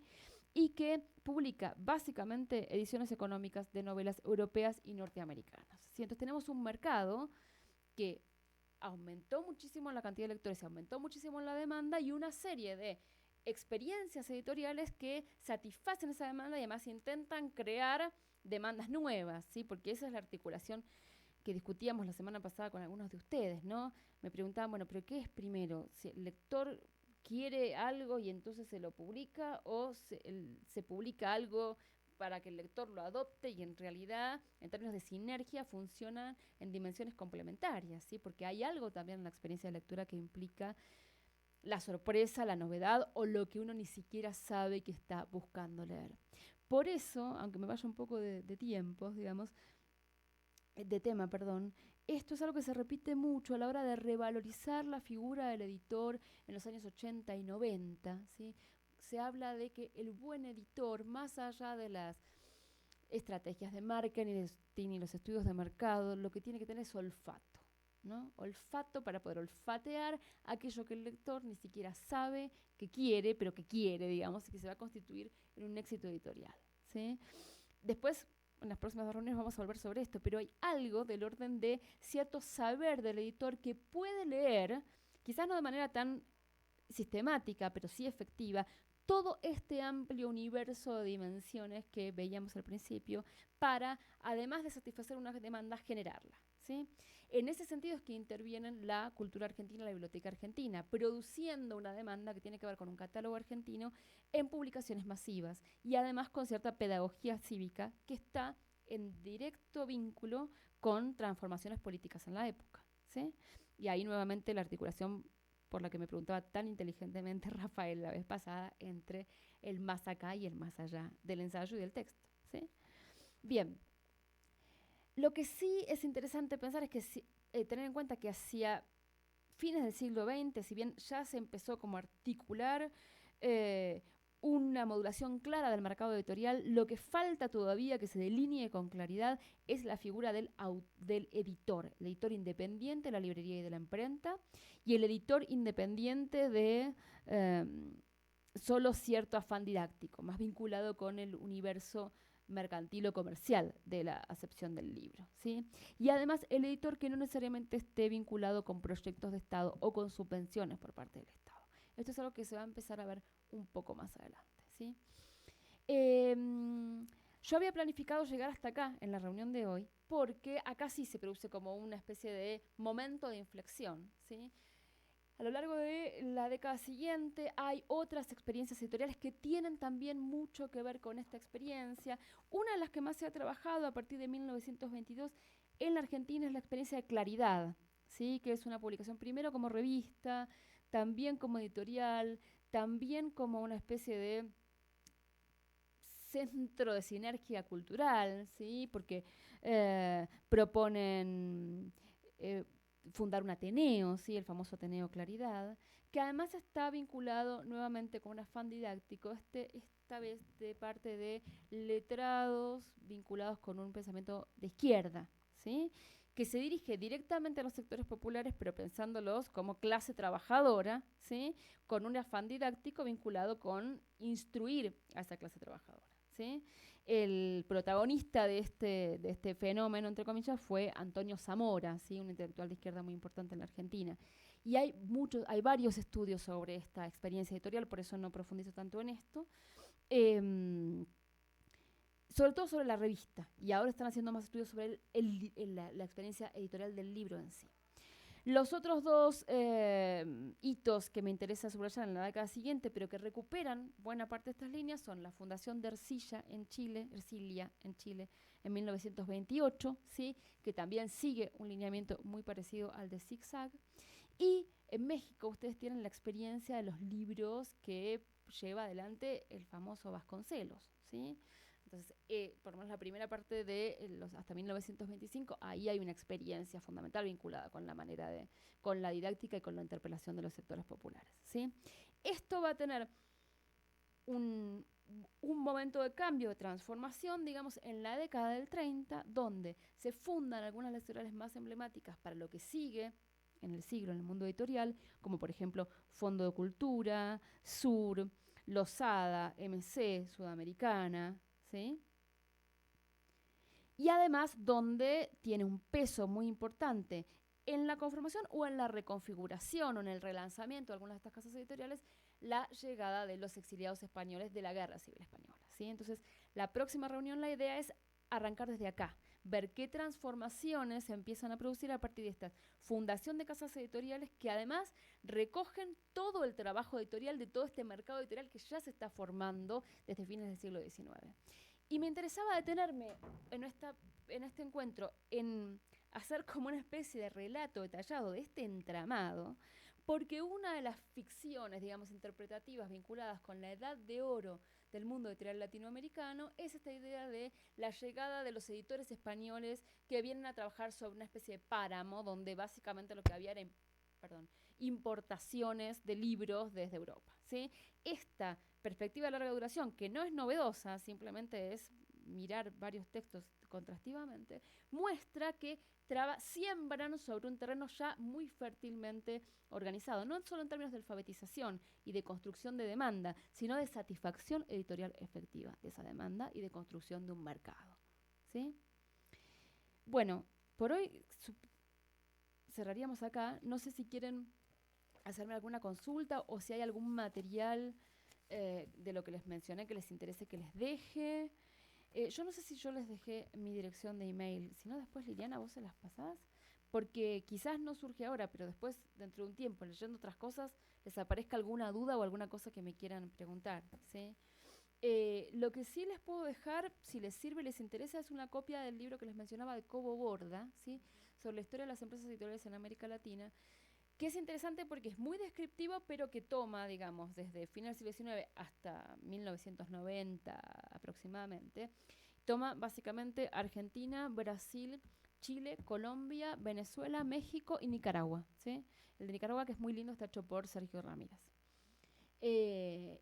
Speaker 1: Y que publica básicamente ediciones económicas de novelas europeas y norteamericanas. ¿Sí? Entonces tenemos un mercado que aumentó muchísimo la cantidad de lectores, aumentó muchísimo la demanda y una serie de experiencias editoriales que satisfacen esa demanda y además intentan crear demandas nuevas, ¿sí? Porque esa es la articulación que discutíamos la semana pasada con algunos de ustedes, ¿no? Me preguntaban, bueno, pero ¿qué es primero? Si el lector quiere algo y entonces se lo publica o se publica algo para que el lector lo adopte y en realidad, en términos de sinergia, funcionan en dimensiones complementarias, ¿sí? Porque hay algo también en la experiencia de lectura que implica la sorpresa, la novedad o lo que uno ni siquiera sabe que está buscando leer. Por eso, aunque me vaya un poco de tiempos, digamos, de tema, perdón, esto es algo que se repite mucho a la hora de revalorizar la figura del editor en los años 80 y 90, ¿sí? Se habla de que el buen editor, más allá de las estrategias de marketing y los estudios de mercado, lo que tiene que tener es olfato, ¿no? Olfato para poder olfatear aquello que el lector ni siquiera sabe que quiere, pero que quiere, digamos, y que se va a constituir en un éxito editorial, ¿sí? Después, en las próximas reuniones vamos a volver sobre esto, pero hay algo del orden de cierto saber del editor que puede leer, quizás no de manera tan sistemática, pero sí efectiva, todo este amplio universo de dimensiones que veíamos al principio para, además de satisfacer una demanda, generarla. ¿Sí? En ese sentido es que intervienen la cultura argentina y la biblioteca argentina, produciendo una demanda que tiene que ver con un catálogo argentino en publicaciones masivas y además con cierta pedagogía cívica que está en directo vínculo con transformaciones políticas en la época. ¿Sí? Y ahí nuevamente la articulación por la que me preguntaba tan inteligentemente Rafael la vez pasada, entre el más acá y el más allá del ensayo y del texto. ¿Sí? Bien, lo que sí es interesante pensar es que tener en cuenta que hacia fines del siglo XX, si bien ya se empezó como a articular una modulación clara del mercado editorial, lo que falta todavía que se delinee con claridad es la figura del editor, el editor independiente de la librería y de la imprenta, y el editor independiente de solo cierto afán didáctico, más vinculado con el universo mercantil o comercial de la acepción del libro, ¿sí? Y además el editor que no necesariamente esté vinculado con proyectos de Estado o con subvenciones por parte del Estado. Esto es algo que se va a empezar a ver un poco más adelante, ¿sí? Yo había planificado llegar hasta acá en la reunión de hoy porque acá sí se produce como una especie de momento de inflexión, ¿sí? A lo largo de la década siguiente hay otras experiencias editoriales que tienen también mucho que ver con esta experiencia. Una de las que más se ha trabajado a partir de 1922 en la Argentina es la experiencia de Claridad, ¿sí? Que es una publicación primero como revista, también como editorial, también como una especie de centro de sinergia cultural, ¿sí? Porque proponen fundar un Ateneo, ¿sí? El famoso Ateneo Claridad, que además está vinculado nuevamente con un afán didáctico, esta vez de parte de letrados vinculados con un pensamiento de izquierda, ¿sí? Que se dirige directamente a los sectores populares, pero pensándolos como clase trabajadora, ¿sí? Con un afán didáctico vinculado con instruir a esa clase trabajadora, ¿sí? El protagonista de este fenómeno, entre comillas, fue Antonio Zamora, ¿sí? Un intelectual de izquierda muy importante en la Argentina. Y hay varios estudios sobre esta experiencia editorial, por eso no profundizo tanto en esto. Eh, Sobre todo sobre la revista, y ahora están haciendo más estudios sobre la experiencia editorial del libro en sí. Los otros dos hitos que me interesa subrayar en la década siguiente, pero que recuperan buena parte de estas líneas, son la fundación de Ercilia en Chile, en 1928, ¿sí? Que también sigue un lineamiento muy parecido al de Zigzag. Y en México ustedes tienen la experiencia de los libros que lleva adelante el famoso Vasconcelos, ¿sí? Entonces, por lo menos la primera parte de hasta 1925, ahí hay una experiencia fundamental vinculada con con la didáctica y con la interpelación de los sectores populares, ¿sí? Esto va a tener un, un momento de cambio, de transformación, digamos, en la década del 30, donde se fundan algunas lectorales más emblemáticas para lo que sigue en el siglo, en el mundo editorial, como por ejemplo Fondo de Cultura, Sur, Losada, MC, Sudamericana, ¿sí? Y además donde tiene un peso muy importante en la conformación o en la reconfiguración o en el relanzamiento de algunas de estas casas editoriales, la llegada de los exiliados españoles de la Guerra Civil Española, ¿sí? Entonces, la próxima reunión, la idea es arrancar desde acá, ver qué transformaciones se empiezan a producir a partir de esta fundación de casas editoriales que además recogen todo el trabajo editorial de todo este mercado editorial que ya se está formando desde fines del siglo XIX. Y me interesaba detenerme en este encuentro en hacer como una especie de relato detallado de este entramado, porque una de las ficciones, digamos, interpretativas vinculadas con la edad de oro del mundo editorial latinoamericano es esta idea de la llegada de los editores españoles que vienen a trabajar sobre una especie de páramo donde básicamente lo que había era importaciones de libros desde Europa, ¿sí? Esta perspectiva de larga duración, que no es novedosa, simplemente es mirar varios textos contrastivamente, muestra que siembran sobre un terreno ya muy fértilmente organizado, no solo en términos de alfabetización y de construcción de demanda, sino de satisfacción editorial efectiva de esa demanda y de construcción de un mercado, ¿sí? Bueno, por hoy cerraríamos acá. No sé si quieren hacerme alguna consulta o si hay algún material de lo que les mencioné que les interese que les deje. Yo no sé si yo les dejé mi dirección de email, si no después, Liliana, vos se las pasás, porque quizás no surge ahora, pero después, dentro de un tiempo, leyendo otras cosas, les aparezca alguna duda o alguna cosa que me quieran preguntar, ¿sí? Lo que sí les puedo dejar, si les sirve y les interesa, es una copia del libro que les mencionaba de Cobo Borda, ¿sí? Sobre la historia de las empresas editoriales en América Latina, que es interesante porque es muy descriptivo, pero que toma, digamos, desde finales del siglo XIX hasta 1990 aproximadamente, toma básicamente Argentina, Brasil, Chile, Colombia, Venezuela, México y Nicaragua, ¿sí? El de Nicaragua, que es muy lindo, está hecho por Sergio Ramírez.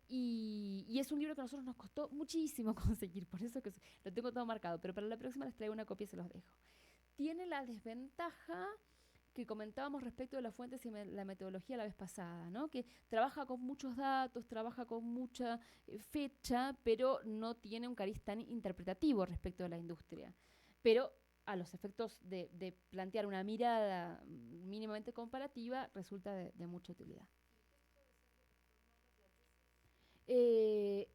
Speaker 1: Y es un libro que a nosotros nos costó muchísimo conseguir, por eso que lo tengo todo marcado, pero para la próxima les traigo una copia y se los dejo. Tiene la desventaja que comentábamos respecto de las fuentes y la metodología la vez pasada, ¿no? Que trabaja con muchos datos, trabaja con mucha fecha, pero no tiene un cariz tan interpretativo respecto de la industria. Pero a los efectos de plantear una mirada mínimamente comparativa resulta de mucha utilidad. Eh,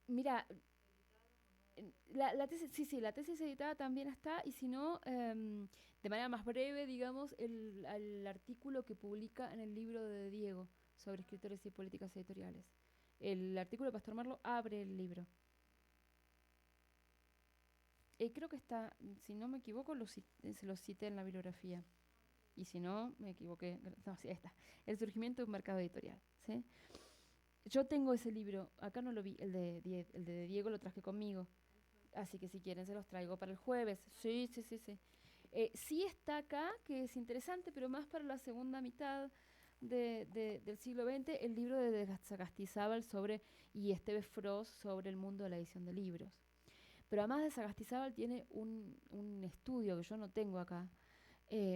Speaker 1: Mira, la tesis, sí, la tesis editada también está, y si no, de manera más breve, digamos, el artículo que publica en el libro de Diego sobre escritores y políticas editoriales. El artículo de Pastor Marlo abre el libro. Creo que está, si no me equivoco, se lo cité en la bibliografía. Y si no, me equivoqué. No, sí, ahí está. El surgimiento de un mercado editorial, ¿sí? Yo tengo ese libro, acá no lo vi, el de Diego lo traje conmigo, así que si quieren se los traigo para el jueves. Sí, sí, sí, sí. Sí está acá, que es interesante, pero más para la segunda mitad del siglo XX, el libro de Sagastizábal sobre, y Esteve Frost sobre el mundo de la edición de libros. Pero además de Sagastizábal tiene un estudio que yo no tengo acá,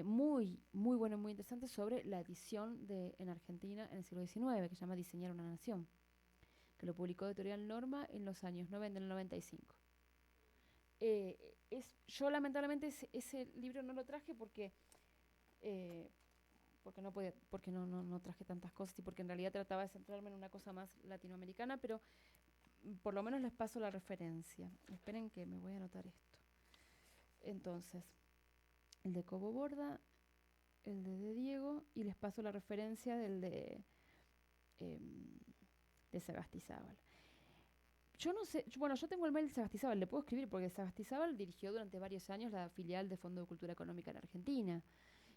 Speaker 1: muy, muy bueno, muy interesante sobre la edición en Argentina en el siglo XIX, que se llama Diseñar una Nación, que lo publicó Editorial Norma en los años 90, en el 95. Yo lamentablemente ese libro no lo traje eh, porque no podía, porque no traje tantas cosas y porque en realidad trataba de centrarme en una cosa más latinoamericana, pero por lo menos les paso la referencia. Esperen que me voy a anotar esto. Entonces, el de Cobo Borda, el de Diego, y les paso la referencia eh, de Sagastizábal. Yo no sé, bueno, yo tengo el mail de Sagastizábal, le puedo escribir porque Sagastizábal dirigió durante varios años la filial de Fondo de Cultura Económica en Argentina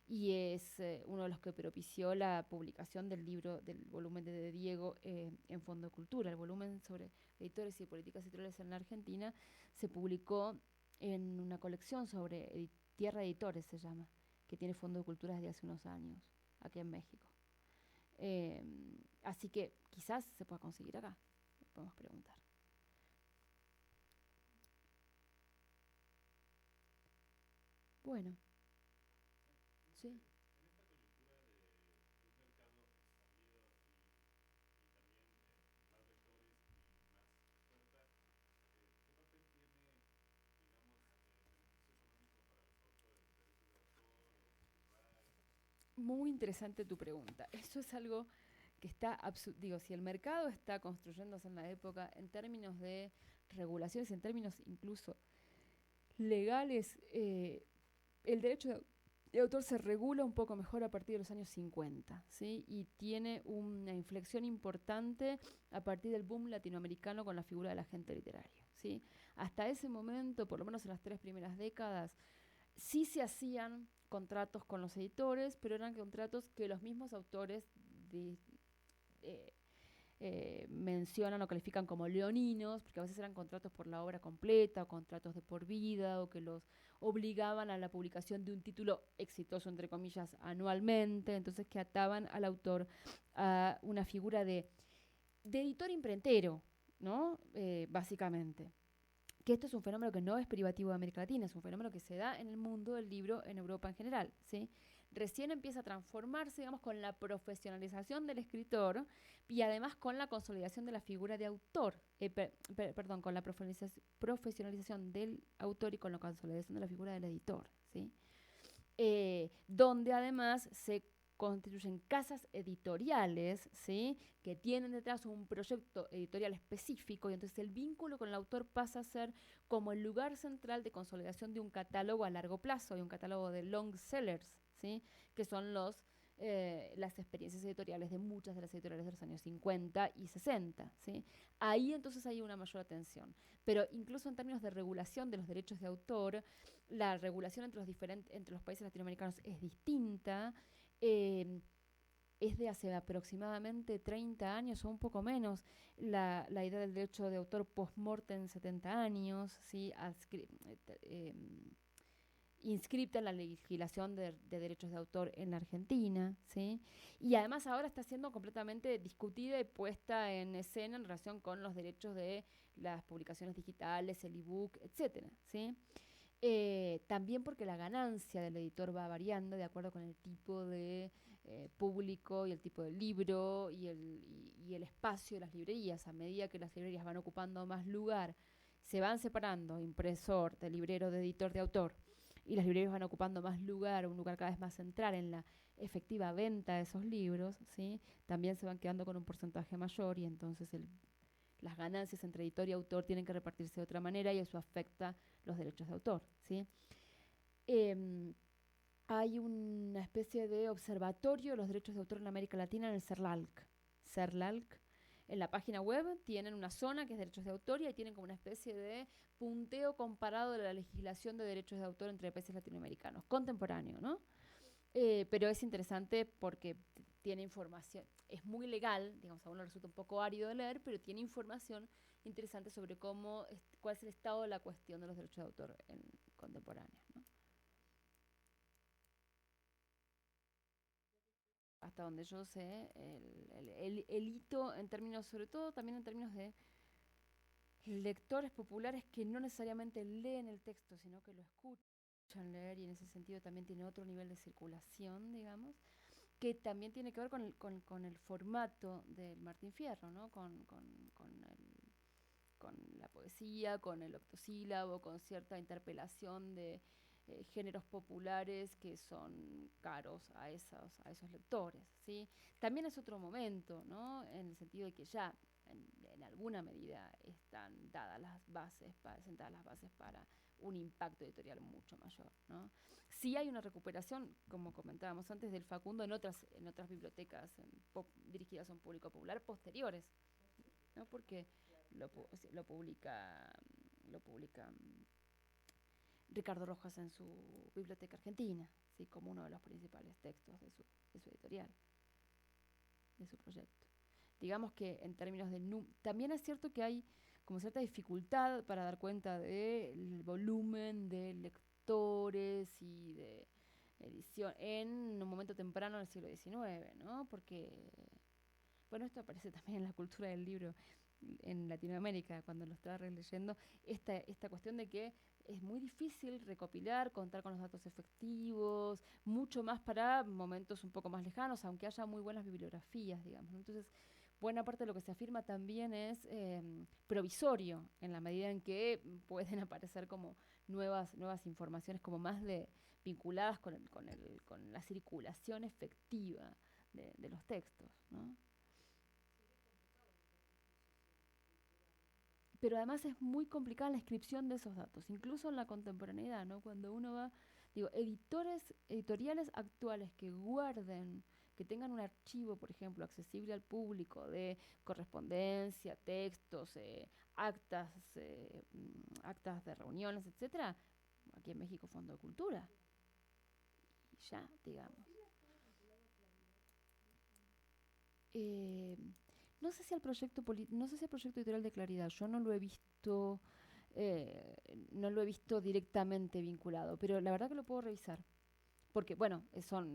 Speaker 1: y es uno de los que propició la publicación del libro, del volumen de Diego en Fondo de Cultura. El volumen sobre editores y políticas editoriales en la Argentina se publicó en una colección sobre Tierra Editores, se llama, que tiene Fondo de Cultura desde hace unos años, aquí en México. Eh, Así que quizás se pueda conseguir acá, podemos preguntar. Bueno, sí. Muy interesante tu pregunta. Eso es algo que está, digo, si el mercado está construyéndose en la época en términos de regulaciones, en términos incluso legales, el derecho de autor se regula un poco mejor a partir de los años 50, ¿sí? Y tiene una inflexión importante a partir del boom latinoamericano con la figura del agente literario, ¿sí? Hasta ese momento, por lo menos en las 3 primeras décadas, sí se hacían contratos con los editores, pero eran contratos que los mismos autores de, eh, mencionan o califican como leoninos, porque a veces eran contratos por la obra completa o contratos de por vida o que los obligaban a la publicación de un título exitoso, entre comillas, anualmente, entonces que ataban al autor a una figura de editor imprentero, ¿no? Básicamente. Que esto es un fenómeno que no es privativo de América Latina, es un fenómeno que se da en el mundo del libro, en Europa en general, ¿sí? Recién empieza a transformarse, digamos, con la profesionalización del escritor y además con la consolidación de la figura de autor, perdón, con la profesionalización del autor y con la consolidación de la figura del editor, ¿sí? Donde además se constituyen casas editoriales, ¿sí? Que tienen detrás un proyecto editorial específico y entonces el vínculo con el autor pasa a ser como el lugar central de consolidación de un catálogo a largo plazo y un catálogo de long sellers, ¿sí? Que son las experiencias editoriales de muchas de las editoriales de los años 50 y 60, ¿sí? Ahí entonces hay una mayor atención. Pero incluso en términos de regulación de los derechos de autor, la regulación entre los países latinoamericanos es distinta. eh, es de hace aproximadamente 30 años o un poco menos la idea del derecho de autor post-mortem 70 años, ¿sí? Inscripta en la legislación de derechos de autor en la Argentina, ¿sí? Y además ahora está siendo completamente discutida y puesta en escena en relación con los derechos de las publicaciones digitales, el ebook, etcétera, ¿sí? También porque la ganancia del editor va variando de acuerdo con el tipo de público y el tipo de libro y el espacio de las librerías. A medida que las librerías van ocupando más lugar, se van separando impresor, de librero, de editor, de autor, y las librerías van ocupando más lugar, un lugar cada vez más central en la efectiva venta de esos libros, ¿sí? También se van quedando con un porcentaje mayor y entonces las ganancias entre editor y autor tienen que repartirse de otra manera y eso afecta los derechos de autor, ¿sí? Eh, Hay una especie de observatorio de los derechos de autor en América Latina en el CERLALC. CERLALC. En la página web tienen una zona que es derechos de autor y ahí tienen como una especie de punteo comparado de la legislación de derechos de autor entre países latinoamericanos, contemporáneo, ¿no? Pero es interesante porque tiene información, es muy legal, digamos, a uno le resulta un poco árido de leer, pero tiene información interesante sobre cuál es el estado de la cuestión de los derechos de autor en contemporáneos, ¿no? Hasta donde yo sé, el hito en términos, sobre todo también en términos de lectores populares que no necesariamente leen el texto, sino que lo escuchan leer y en ese sentido también tiene otro nivel de circulación, digamos, que también tiene que ver con el formato del Martín Fierro, ¿no? Con la poesía, con el octosílabo, con cierta interpelación de géneros populares que son caros a esos lectores, ¿sí? También es otro momento, ¿no? En el sentido de que ya en alguna medida están dadas las bases, sentadas las bases para un impacto editorial mucho mayor, ¿no? Sí hay una recuperación, como comentábamos antes, del Facundo en otras bibliotecas dirigidas a un público popular posteriores, ¿no? Porque lo publica, lo publica Ricardo Rojas en su Biblioteca Argentina, ¿sí? Como uno de los principales textos de su editorial, de su proyecto. Digamos que en términos de... También es cierto que hay como cierta dificultad para dar cuenta del volumen de lectores y de edición en un momento temprano del siglo XIX, ¿no? Porque, bueno, esto aparece también en la cultura del libro en Latinoamérica, cuando lo estaba releyendo, esta cuestión de que es muy difícil recopilar, contar con los datos efectivos, mucho más para momentos un poco más lejanos, aunque haya muy buenas bibliografías, digamos, ¿no? Entonces, buena parte de lo que se afirma también es provisorio, en la medida en que pueden aparecer como nuevas informaciones como más vinculadas con la circulación efectiva de los textos, ¿no? Pero además es muy complicada la inscripción de esos datos, incluso en la contemporaneidad, ¿no? Cuando uno va, digo, editoriales actuales que guarden, que tengan un archivo, por ejemplo, accesible al público de correspondencia, textos, actas de reuniones, etcétera, aquí en México Fondo de Cultura, y ya, digamos. Eh, no sé si el proyecto editorial de Claridad, yo no lo he visto, no lo he visto directamente vinculado, pero la verdad que lo puedo revisar. Porque, bueno,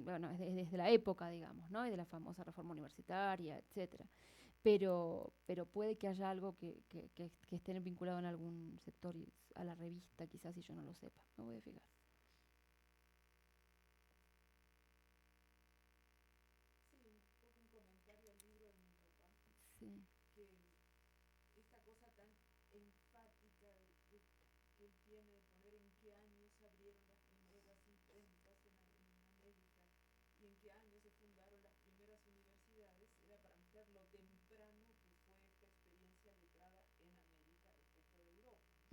Speaker 1: bueno, desde la época, digamos, ¿no? Y de la famosa reforma universitaria, etcétera. Pero puede que haya algo que esté vinculado en algún sector a la revista, quizás, y yo no lo sepa. Me voy a fijar. Sí.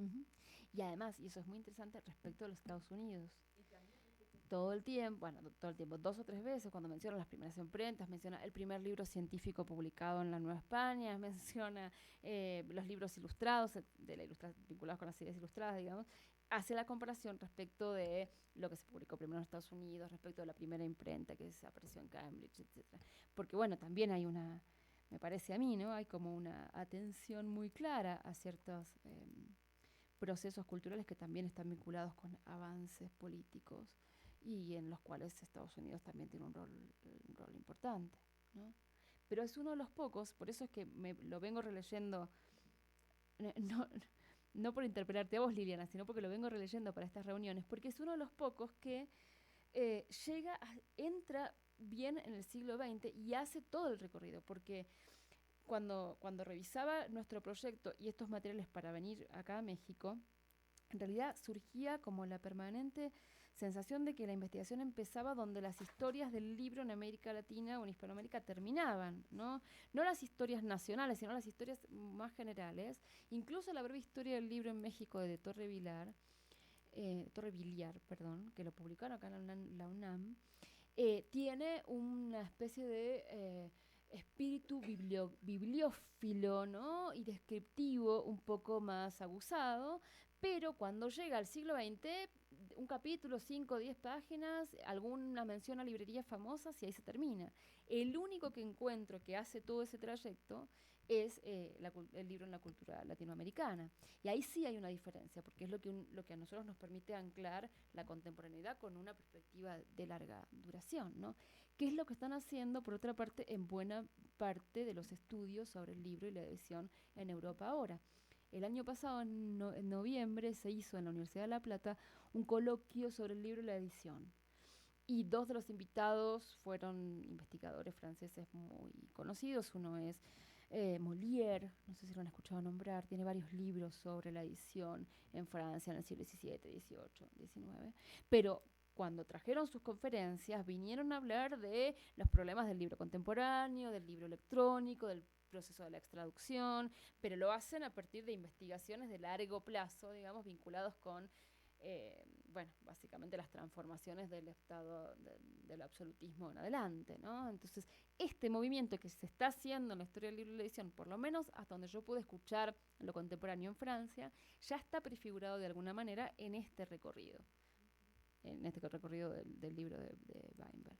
Speaker 1: Ujú. Y además, y eso es muy interesante respecto a los Estados Unidos, todo el tiempo, bueno, todo el tiempo, dos o tres veces, cuando menciona las primeras imprentas, menciona el primer libro científico publicado en la Nueva España, menciona los libros ilustrados, vinculados con las ideas ilustradas, digamos, hace la comparación respecto de lo que se publicó primero en Estados Unidos, respecto de la primera imprenta que se apareció en Cambridge, etcétera. Porque, bueno, también hay me parece a mí, ¿no? Hay como una atención muy clara a ciertos procesos culturales que también están vinculados con avances políticos y en los cuales Estados Unidos también tiene un rol importante, ¿no? Pero es uno de los pocos, por eso es que lo vengo releyendo, no, no por interpelarte a vos, Liliana, sino porque lo vengo releyendo para estas reuniones, porque es uno de los pocos que entra bien en el siglo XX y hace todo el recorrido, porque cuando revisaba nuestro proyecto y estos materiales para venir acá a México, en realidad surgía como la permanente sensación de que la investigación empezaba donde las historias del libro en América Latina o en Hispanoamérica terminaban, ¿no? No las historias nacionales, sino las historias más generales. Incluso la breve historia del libro en México de Torre Villar, perdón, que lo publicaron acá en la UNAM, tiene una especie de espíritu bibliófilo, ¿no? Y descriptivo un poco más abusado, pero cuando llega al siglo XX, un capítulo, 5 o 10 páginas, alguna mención a librerías famosas y ahí se termina. El único que encuentro que hace todo ese trayecto es el libro en la cultura latinoamericana. Y ahí sí hay una diferencia, porque es lo que a nosotros nos permite anclar la contemporaneidad con una perspectiva de larga duración, ¿no? ¿Qué es lo que están haciendo, por otra parte, en buena parte de los estudios sobre el libro y la edición en Europa ahora? El año pasado, en noviembre, se hizo en la Universidad de La Plata un coloquio sobre el libro y la edición. Y dos de los invitados fueron investigadores franceses muy conocidos. Uno es Molière, no sé si lo han escuchado nombrar, tiene varios libros sobre la edición en Francia en el siglo XVII, XVIII, XIX. Pero cuando trajeron sus conferencias, vinieron a hablar de los problemas del libro contemporáneo, del libro electrónico, del proceso de la extraducción, pero lo hacen a partir de investigaciones de largo plazo, digamos, vinculados con bueno, básicamente las transformaciones del estado del absolutismo en adelante, ¿no? Entonces, este movimiento que se está haciendo en la historia del libro y la edición, por lo menos hasta donde yo pude escuchar lo contemporáneo en Francia, ya está prefigurado de alguna manera en este recorrido del libro de Weinberg.